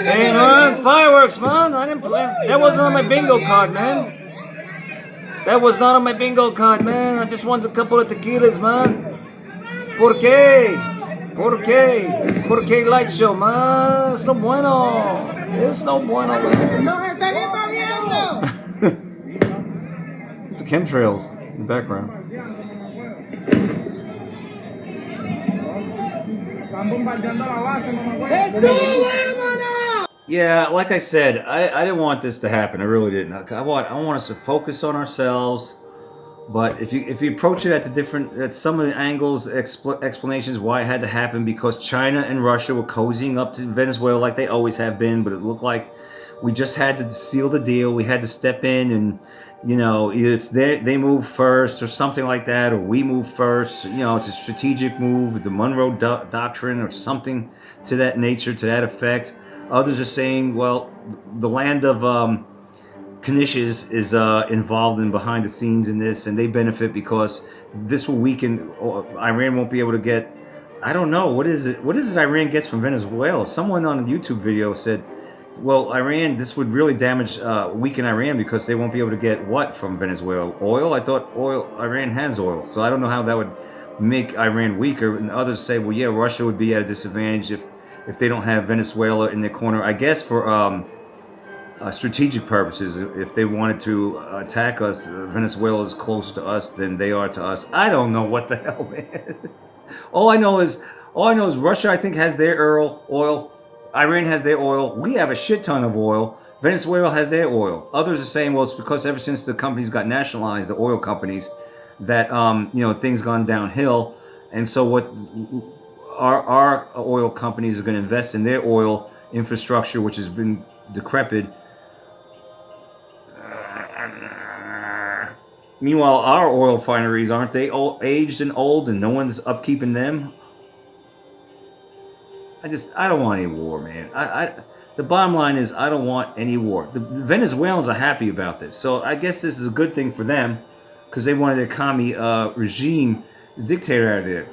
Hey man, fireworks, man! I didn't play. That wasn't on my bingo card, man. That was not on my bingo card, man. I just wanted a couple of tequilas, man. ¿Por qué? ¿Por qué? ¿Por qué light show, man? It's no bueno. It's no bueno, man. The chemtrails in the background. Yeah, like I said, I didn't want this to happen. I really didn't. I want us to focus on ourselves. But if you approach it at some of the angles, explanations why it had to happen, because China and Russia were cozying up to Venezuela like they always have been, but it looked like we just had to seal the deal. We had to step in and, either it's they move first or something like that, or we move first. It's a strategic move, the Monroe Doctrine or something to that nature, to that effect. Others are saying, well, the land of Knishes is involved in behind the scenes in this, and they benefit because this will weaken. Iran won't be able to get. I don't know what is it Iran gets from Venezuela. Someone on a YouTube video said, well, Iran, this would really weaken Iran because they won't be able to get what from Venezuela? Oil? I thought Iran has oil, so I don't know how that would make Iran weaker. And others say, well, yeah, Russia would be at a disadvantage if they don't have Venezuela in their corner. I guess for strategic purposes, if they wanted to attack us, Venezuela is closer to us than they are to us. I don't know what the hell, man. All I know is Russia, I think, has their oil. Iran has their oil. We have a shit ton of oil. Venezuela has their oil. Others are saying, well, it's because ever since the companies got nationalized, the oil companies, that things gone downhill, and so what our oil companies are going to invest in their oil infrastructure, which has been decrepit. Meanwhile, our oil refineries, aren't they aged and old, and no one's upkeeping them? I don't want any war, man. The bottom line is, I don't want any war. The Venezuelans are happy about this, so I guess this is a good thing for them. because they wanted a commie regime, dictator out of there.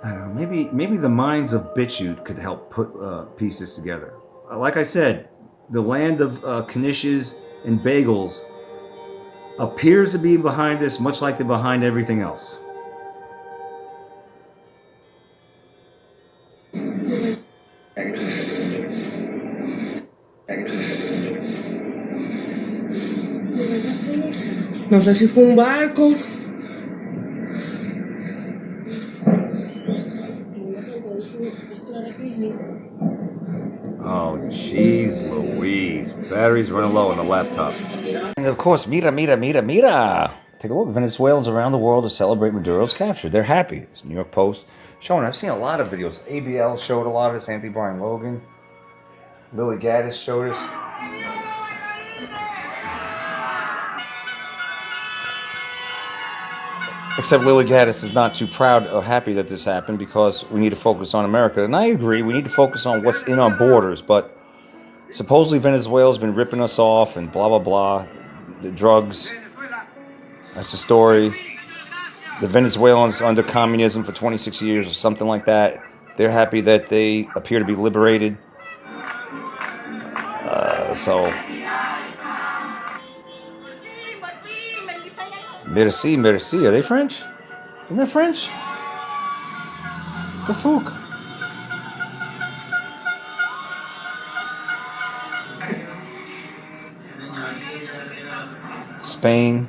I don't know, maybe the minds of BitChute could help put pieces together. Like I said, the land of knishes and bagels appears to be behind this, much like they're behind everything else. No sé si fue un barco. Oh, jeez Louise. Batteries running low on the laptop. And of course, mira. Take a look. Venezuelans around the world to celebrate Maduro's capture. They're happy. It's New York Post showing. I've seen a lot of videos. ABL showed a lot of this. Anthony Brian Logan. Lily Gaddis showed us. Except Lily Gaddis is not too proud or happy that this happened because we need to focus on America. And I agree, we need to focus on what's in our borders. But supposedly Venezuela's been ripping us off and blah, blah, blah. The drugs. That's the story. The Venezuelans under communism for 26 years or something like that. They're happy that they appear to be liberated. Merci. Are they French? Isn't that French? The fuck? Spain.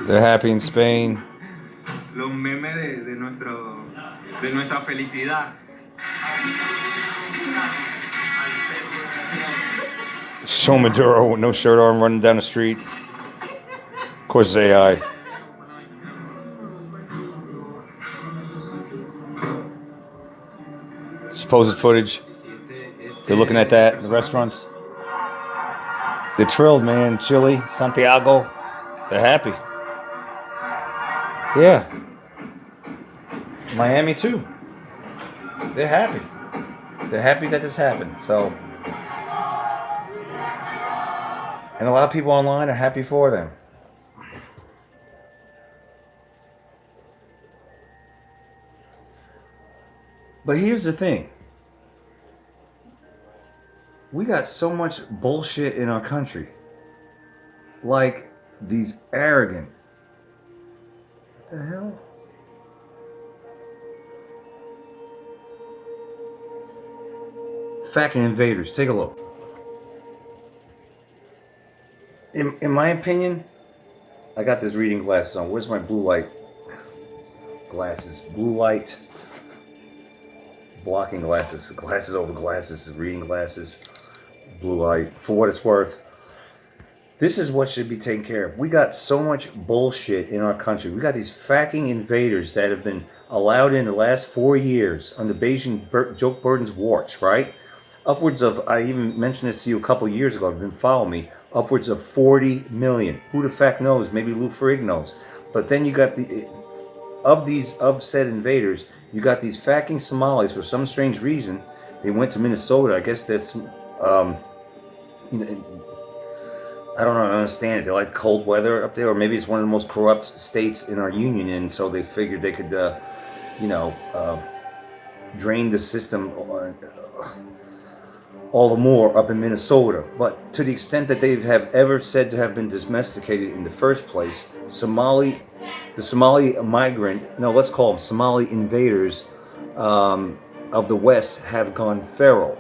They're happy in Spain. Los memes de nuestra felicidad. Show Maduro with no shirt on running down the street. Of course, it's AI. Supposed footage. They're looking at that in the restaurants. They're thrilled, man. Chile, Santiago. They're happy. Yeah. Miami, too. They're happy. They're happy that this happened. So. And a lot of people online are happy for them. But here's the thing. We got so much bullshit in our country. Like these arrogant. What the hell? Fucking invaders. Take a look. In my opinion, I got this reading glasses on. Where's my blue light glasses? Blue light blocking glasses. Glasses over glasses. Reading glasses. Blue light. For what it's worth, this is what should be taken care of. We got so much bullshit in our country. We got these fucking invaders that have been allowed in the last 4 years under Beijing Joe Biden's watch, right? Upwards of, I even mentioned this to you a couple years ago, if you've been following me, upwards of 40 million. Who the fuck knows? Maybe Lou Ferrig knows. But then you got of said invaders, you got these fucking Smallis for some strange reason. They went to Minnesota. I guess that's, I don't know, I don't understand it. They like cold weather up there, or maybe it's one of the most corrupt states in our union, and so they figured they could, drain the system all the more up in Minnesota. But to the extent that they have ever said to have been domesticated in the first place, the Somali Somali invaders of the West have gone feral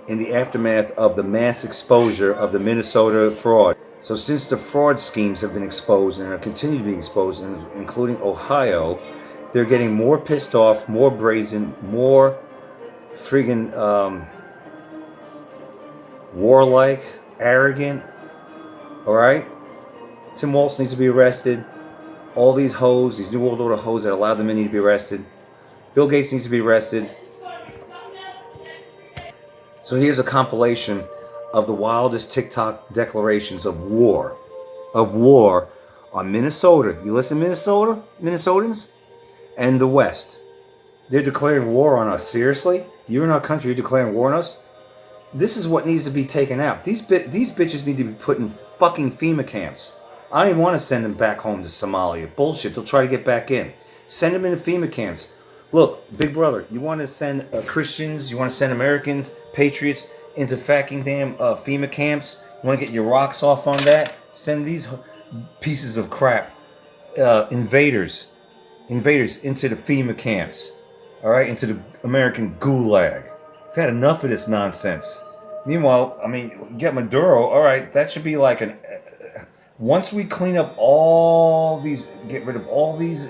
in the aftermath of the mass exposure of the Minnesota fraud. So since the fraud schemes have been exposed and are continuing to be exposed, including Ohio, they're getting more pissed off, more brazen, more friggin' warlike, arrogant. Alright? Tim Walz needs to be arrested. All these hoes, these New World Order hoes that allowed them in need to be arrested. Bill Gates needs to be arrested. So here's a compilation of the wildest TikTok declarations of war on Minnesota. You listen, Minnesota? Minnesotans? And the West. They're declaring war on us. Seriously? You're in our country, you're declaring war on us? This is what needs to be taken out. These bitches need to be put in fucking FEMA camps. I don't even want to send them back home to Somalia. Bullshit. They'll try to get back in. Send them into FEMA camps. Look, big brother, you want to send Christians, you want to send Americans, patriots, into fucking damn FEMA camps? You want to get your rocks off on that? Send these pieces of crap, invaders into the FEMA camps. All right, into the American gulag. I've had enough of this nonsense. Meanwhile, I mean, get Maduro. All right, that should be like an. Once we clean up all these, get rid of all these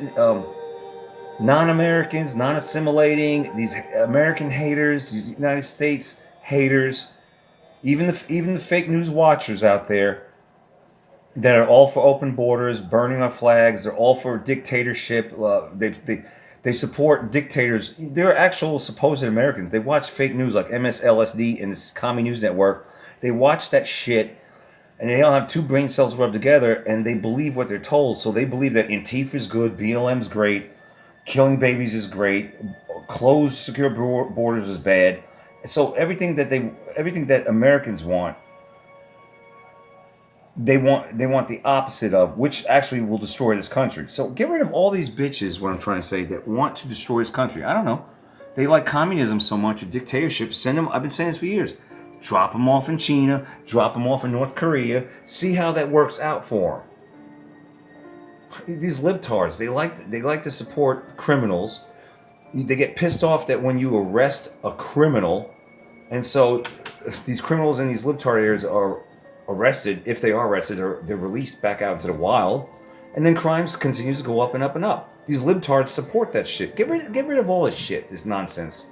non-Americans, non-assimilating, these American haters, these United States haters, even the fake news watchers out there that are all for open borders, burning our flags. They're all for dictatorship. They support dictators. They're actual supposed Americans. They watch fake news like MSLSD and this Commie News Network. They watch that shit, and they don't have two brain cells rubbed together, and they believe what they're told. So they believe that Antifa is good, BLM's great, killing babies is great, closed, secure borders is bad. So everything that Americans want, they want the opposite of, which actually will destroy this country. So get rid of all these bitches, what I'm trying to say, that want to destroy this country. I don't know. They like communism so much, a dictatorship. Send them, I've been saying this for years. Drop them off in China, drop them off in North Korea. See how that works out for them. These libtards, they like to support criminals. They get pissed off that when you arrest a criminal, and so these criminals in these libtard areas are arrested. If they are arrested, they're released back out into the wild, and then crimes continues to go up and up and up. These libtards support that shit. Get rid of all this shit, this nonsense.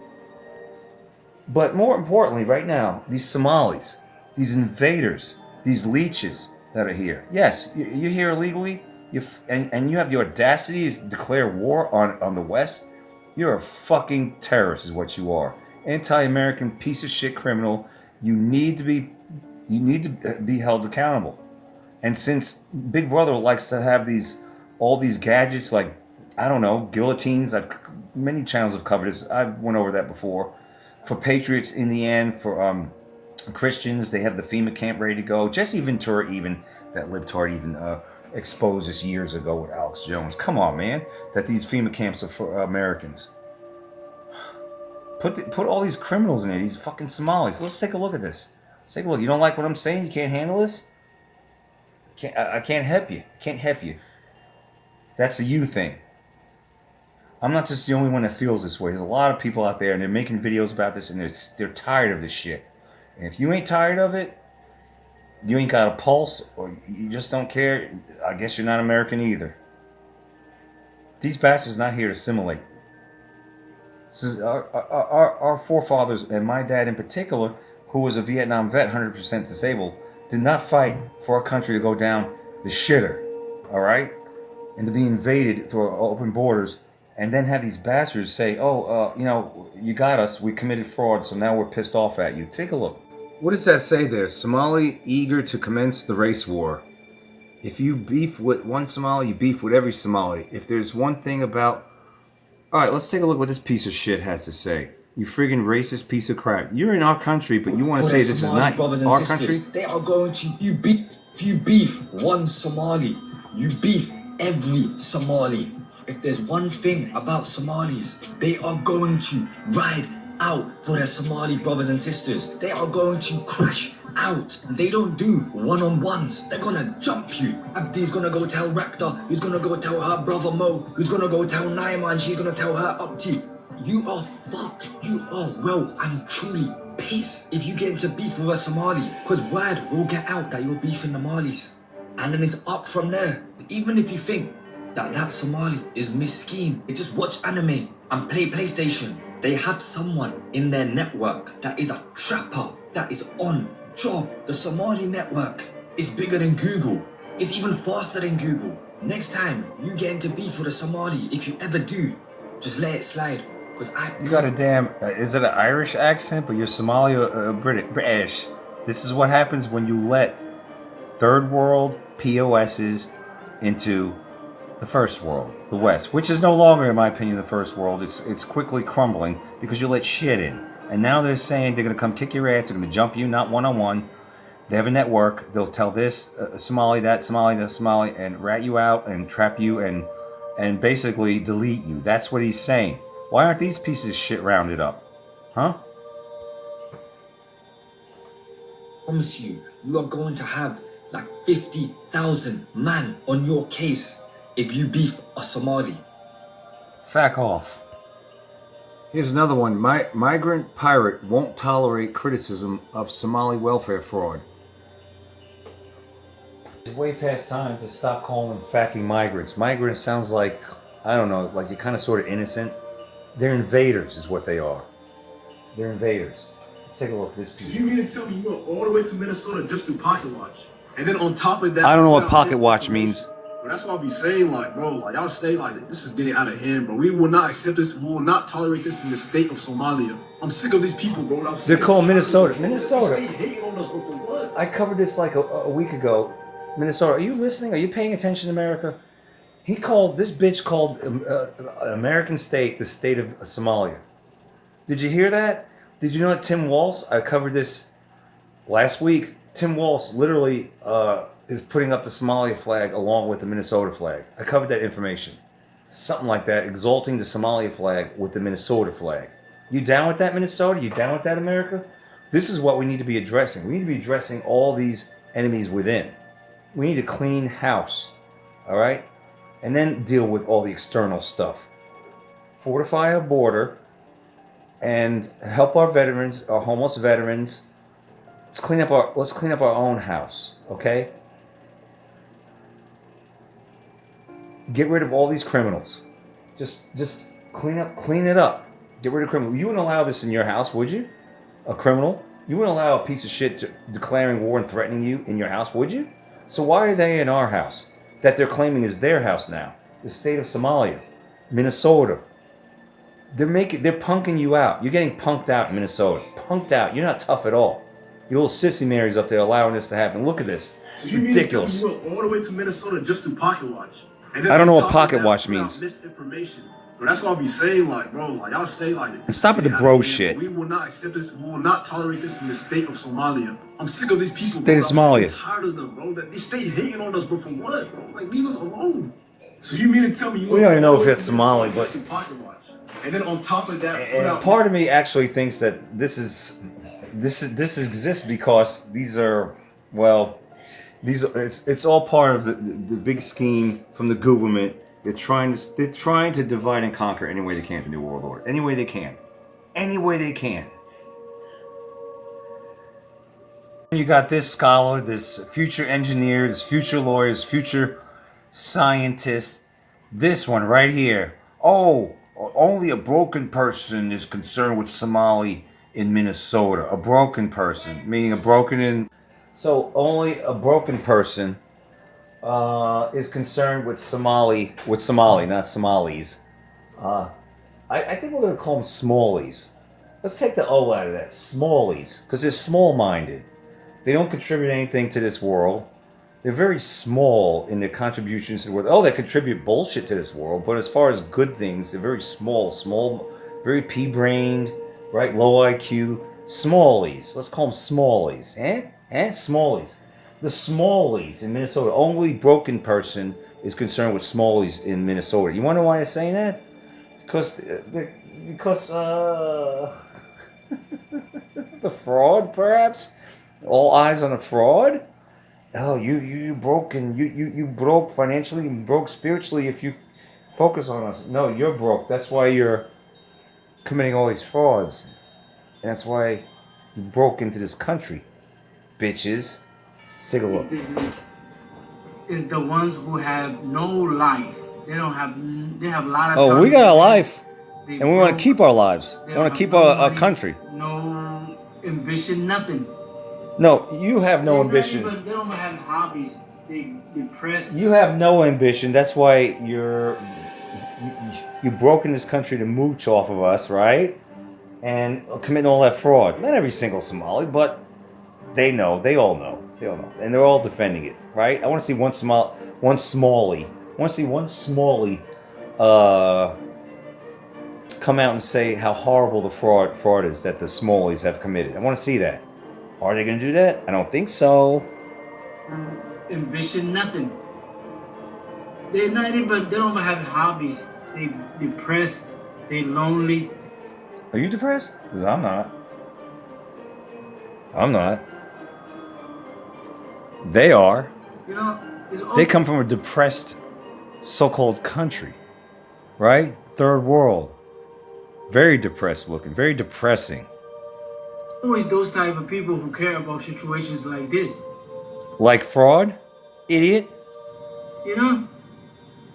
But more importantly, right now, these Somalis, these invaders, these leeches that are here. Yes, you're here illegally, and you have the audacity to declare war on the West. You're a fucking terrorist, is what you are. Anti-American piece of shit criminal. You need to be held accountable. And since Big Brother likes to have all these gadgets, like, I don't know, guillotines. Many channels have covered this. I've went over that before. For patriots, in the end, for Christians, they have the FEMA camp ready to go. Jesse Ventura, that libtard, exposed this years ago with Alex Jones. Come on, man, that these FEMA camps are for Americans. Put all these criminals in it. These fucking Somalis. Let's take a look at this. Let's take a look. You don't like what I'm saying? You can't handle this? I can't help you. Can't help you. That's a you thing. I'm not just the only one that feels this way. There's a lot of people out there, and they're making videos about this, and they're tired of this shit. And if you ain't tired of it, you ain't got a pulse, or you just don't care, I guess you're not American either. These bastards not here to assimilate. This is our forefathers, and my dad in particular, who was a Vietnam vet, 100% disabled, did not fight for our country to go down the shitter, all right? And to be invaded through our open borders, and then have these bastards say, you got us, we committed fraud, so now we're pissed off at you. Take a look. What does that say there? Somali eager to commence the race war. If you beef with one Somali, you beef with every Somali. If there's one thing about... All right, let's take a look what this piece of shit has to say. You friggin' racist piece of crap. You're in our country, but you want to say this is not our country? They are going to... You beef one Somali. You beef every Somali. If there's one thing about Somalis, they are going to ride out for their Somali brothers and sisters. They are going to crash out. They don't do one-on-ones. They're gonna jump you. Abdi's gonna go tell Rakta, who's gonna go tell her brother Mo, who's gonna go tell Naima, and she's gonna tell her Abdi. You are fucked. You are well and truly pissed if you get into beef with a Somali, because word will get out that you're beefing the Malis. And then it's up from there. Even if you think that Somali is miskin, they just watch anime and play PlayStation. They have someone in their network that is a trapper, that is on job. The Somali network is bigger than Google. It's even faster than Google. Next time you get into beef with a Somali, if you ever do, just let it slide. You got a damn, is it an Irish accent, but you're Somali or British? This is what happens when you let third world POSs into the first world, the West, which is no longer, in my opinion, the first world. It's quickly crumbling because you let shit in. And now they're saying they're going to come kick your ass. They're going to jump you, not one-on-one. They have a network. They'll tell this Somali, that Somali, and rat you out and trap you and basically delete you. That's what he's saying. Why aren't these pieces of shit rounded up? Huh? I promise you, you are going to have like 50,000 man on your case if you beef a Somali. Fuck off. Here's another one. Migrant pirate won't tolerate criticism of Somali welfare fraud. It's way past time to stop calling them fucking migrants. Migrants sounds like, I don't know, like you're kind of sort of innocent. They're invaders is what they are. They're invaders. Let's take a look at this piece. So you mean to tell me you went all the way to Minnesota just to pocket watch? And then on top of that... I don't know what pocket watch means. But that's what I'll be saying, like, bro, like, y'all stay like, this is getting out of hand, bro. We will not accept this. We will not tolerate this in the state of Somalia. I'm sick of these people, bro. They're called Minnesota. Minnesota. They hating on us, bro, for what? I covered this like a week ago. Minnesota. Are you listening? Are you paying attention, America? This bitch called an American state the state of Somalia. Did you hear that? Did you know that Tim Walz, I covered this last week, Tim Walz literally is putting up the Somalia flag along with the Minnesota flag. I covered that information. Something like that, exalting the Somalia flag with the Minnesota flag. You down with that, Minnesota? You down with that, America? This is what we need to be addressing. We need to be addressing all these enemies within. We need a clean house, all right? And then deal with all the external stuff. Fortify our border and help our veterans, our homeless veterans. Let's clean up our own house, okay? Get rid of all these criminals. Just clean it up. Get rid of criminals. You wouldn't allow this in your house, would you? A criminal? You wouldn't allow a piece of shit declaring war and threatening you in your house, would you? So why are they in our house? That they're claiming is their house now. The state of Somalia, Minnesota. They're punking you out. You're getting punked out in Minnesota. Punked out. You're not tough at all. You little sissy Marys up there allowing this to happen. Look at this. So you ridiculous. Mean to tell me you went all the way to Minnesota just to pocket watch? And I don't know what pocket watch means. Misinformation. But that's what I'll be saying, like, bro, like, y'all stay like this. And stop with the bro shit. We will not accept this. We will not tolerate this in the state of Somalia. I'm sick of these people. State of Somalia. I'm tired of them, bro. They stay hating on us, bro. For what, bro? Like, leave us alone. So you mean to tell me you? We don't even know if it's Somali, but. And then on top of that, and part of me actually thinks that this exists because these are, well, it's all part of the big scheme from the government. They're trying to divide and conquer any way they can for New World Order. Any way they can. Any way they can. You got this scholar, this future engineer, this future lawyer, this future scientist. This one right here. Oh, only a broken person is concerned with Somali in Minnesota. A broken person, meaning a broken in... So only a broken person is concerned with Somali, not Somalis. I think we're going to call them Smallies. Let's take the O out of that, Smallies, because they're small-minded. They don't contribute anything to this world. They're very small in their contributions to the world. Oh, they contribute bullshit to this world, but as far as good things, they're very small, very pea-brained, right? Low IQ. Smallies. Let's call them Smallies. Smallies. The Smallies in Minnesota. Only broken person is concerned with Smallies in Minnesota. You wonder why I'm saying that? Because the fraud, perhaps? All eyes on the fraud? Oh, you broken. You broke financially, you broke spiritually if you focus on us. No, you're broke. That's why you're committing all these frauds. And that's why you broke into this country, bitches. Let's take a look. Business is the ones who have no life. They have a lot of time. Oh, we got a life. And we want to keep our lives. We want to keep our country. No ambition, nothing. No, you have no ambition. They don't even have hobbies. They depressed. You have no ambition. That's why you broke in this country to mooch off of us, right? And committing all that fraud. Not every single Somali, but they know. They all know. And they're all defending it, right? I want to see one Smallie come out and say how horrible the fraud is that the Smallis have committed. I want to see that. Are they going to do that? I don't think so. Ambition, nothing. They don't even have hobbies. They depressed, they lonely. Are you depressed? Because I'm not. I'm not. They are. You know, they come from a depressed so-called country, right? Third world. Very depressed looking, very depressing. Always those type of people who care about situations like this. Like fraud? Idiot? You know?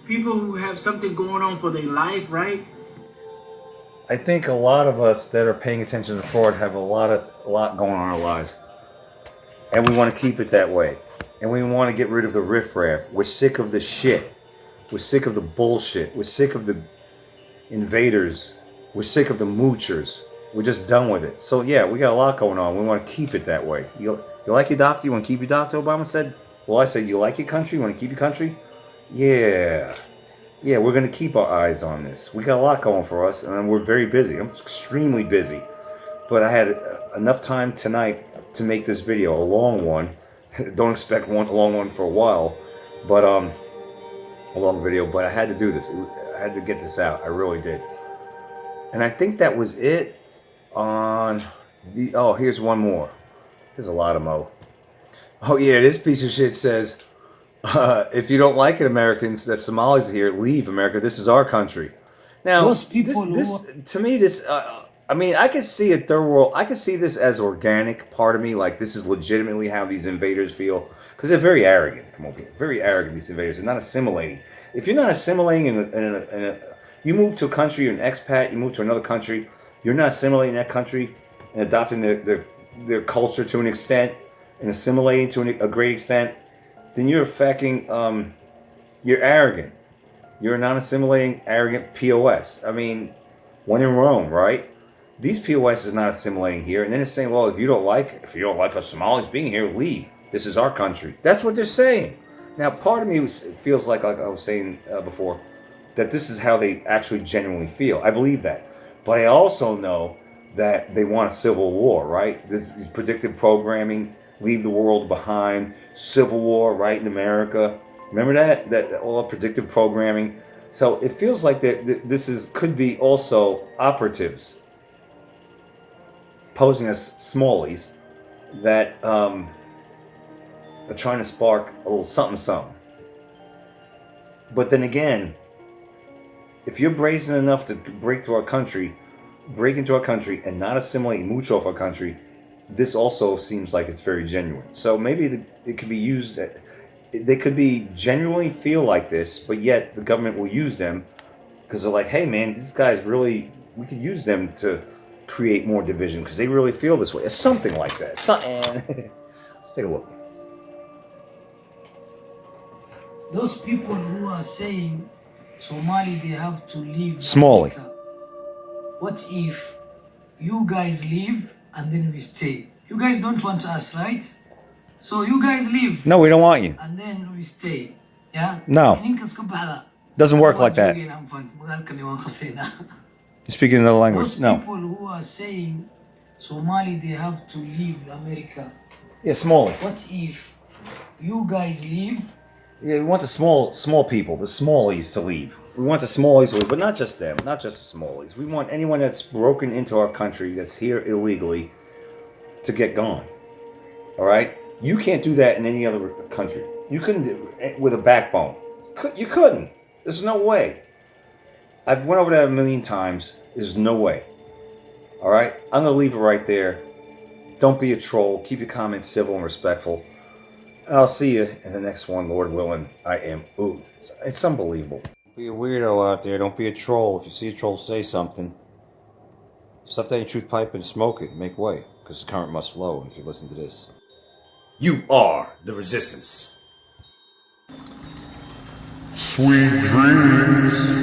People who have something going on for their life, right? I think a lot of us that are paying attention to fraud have a lot going on in our lives. And we want to keep it that way. And we want to get rid of the riffraff. We're sick of the shit. We're sick of the bullshit. We're sick of the invaders. We're sick of the moochers. We're just done with it. So yeah, we got a lot going on. We want to keep it that way. You like your doctor? You want to keep your doctor? Obama said. Well, I said, you like your country? You want to keep your country? Yeah. Yeah, we're going to keep our eyes on this. We got a lot going for us, and we're very busy. I'm extremely busy. But I had enough time tonight to make this video, a long one. Don't expect a long one for a while, but a long video. But I had to do this. I had to get this out. I really did. And I think that was it on the... Oh, here's one more. There's a lot of mo. Oh, yeah, this piece of shit says... if you don't like it, Americans, that Somalis are here, leave America. This is our country. Now, those people to me, I mean, I can see it third world. I can see this as organic part of me. Like, this is legitimately how these invaders feel. Because they're very arrogant. Come over here. Very arrogant, these invaders. They're not assimilating. If you're not assimilating you move to a country, you're an expat, you move to another country, you're not assimilating that country and adopting their culture to an extent and assimilating to a great extent, then you're fucking, you're arrogant. You're a non-assimilating, arrogant POS. I mean, when in Rome, right? These POS is not assimilating here, and then it's saying, well, if you don't like us Somalis being here, leave. This is our country. That's what they're saying. Now, part of me feels like I was saying before, that this is how they actually genuinely feel. I believe that. But I also know that they want a civil war, right? This is predictive programming, leave the world behind, civil war, right, in America. Remember that all predictive programming? So it feels like that this could be also operatives posing as Smallies that are trying to spark a little something. But then again, if you're brazen enough to break into our country and not assimilate and mooch off our country, this also seems like it's very genuine. So maybe it could be used, they could be genuinely feel like this, but yet the government will use them because they're like, hey man, these guys really, we could use them to create more division because they really feel this way. It's something like that. Let's take a look. Those people who are saying Somali, they have to leave Smallie. America. What if you guys leave and then we stay? You guys don't want us, right? So you guys leave. No, we don't want you. And then we stay. Yeah? No. Doesn't work like that. You're speaking another language. Those No. people who are saying Somali, they have to leave America. Yeah, Smallie. What if you guys leave? Yeah, we want the small people, the Smallies, to leave. We want the Smallies to leave, but not just them, not just the Smallies. We want anyone that's broken into our country, that's here illegally, to get gone. All right? You can't do that in any other country. You couldn't do it with a backbone. You couldn't. There's no way. I've went over that a million times. There's no way. All right? I'm going to leave it right there. Don't be a troll. Keep your comments civil and respectful. And I'll see you in the next one, Lord willing. I am. Ooh, it's unbelievable. Don't be a weirdo out there. Don't be a troll. If you see a troll, say something. Stuff that in truth pipe and smoke it. Make way. Because the current must flow if you listen to this. You are the resistance. Sweet dreams.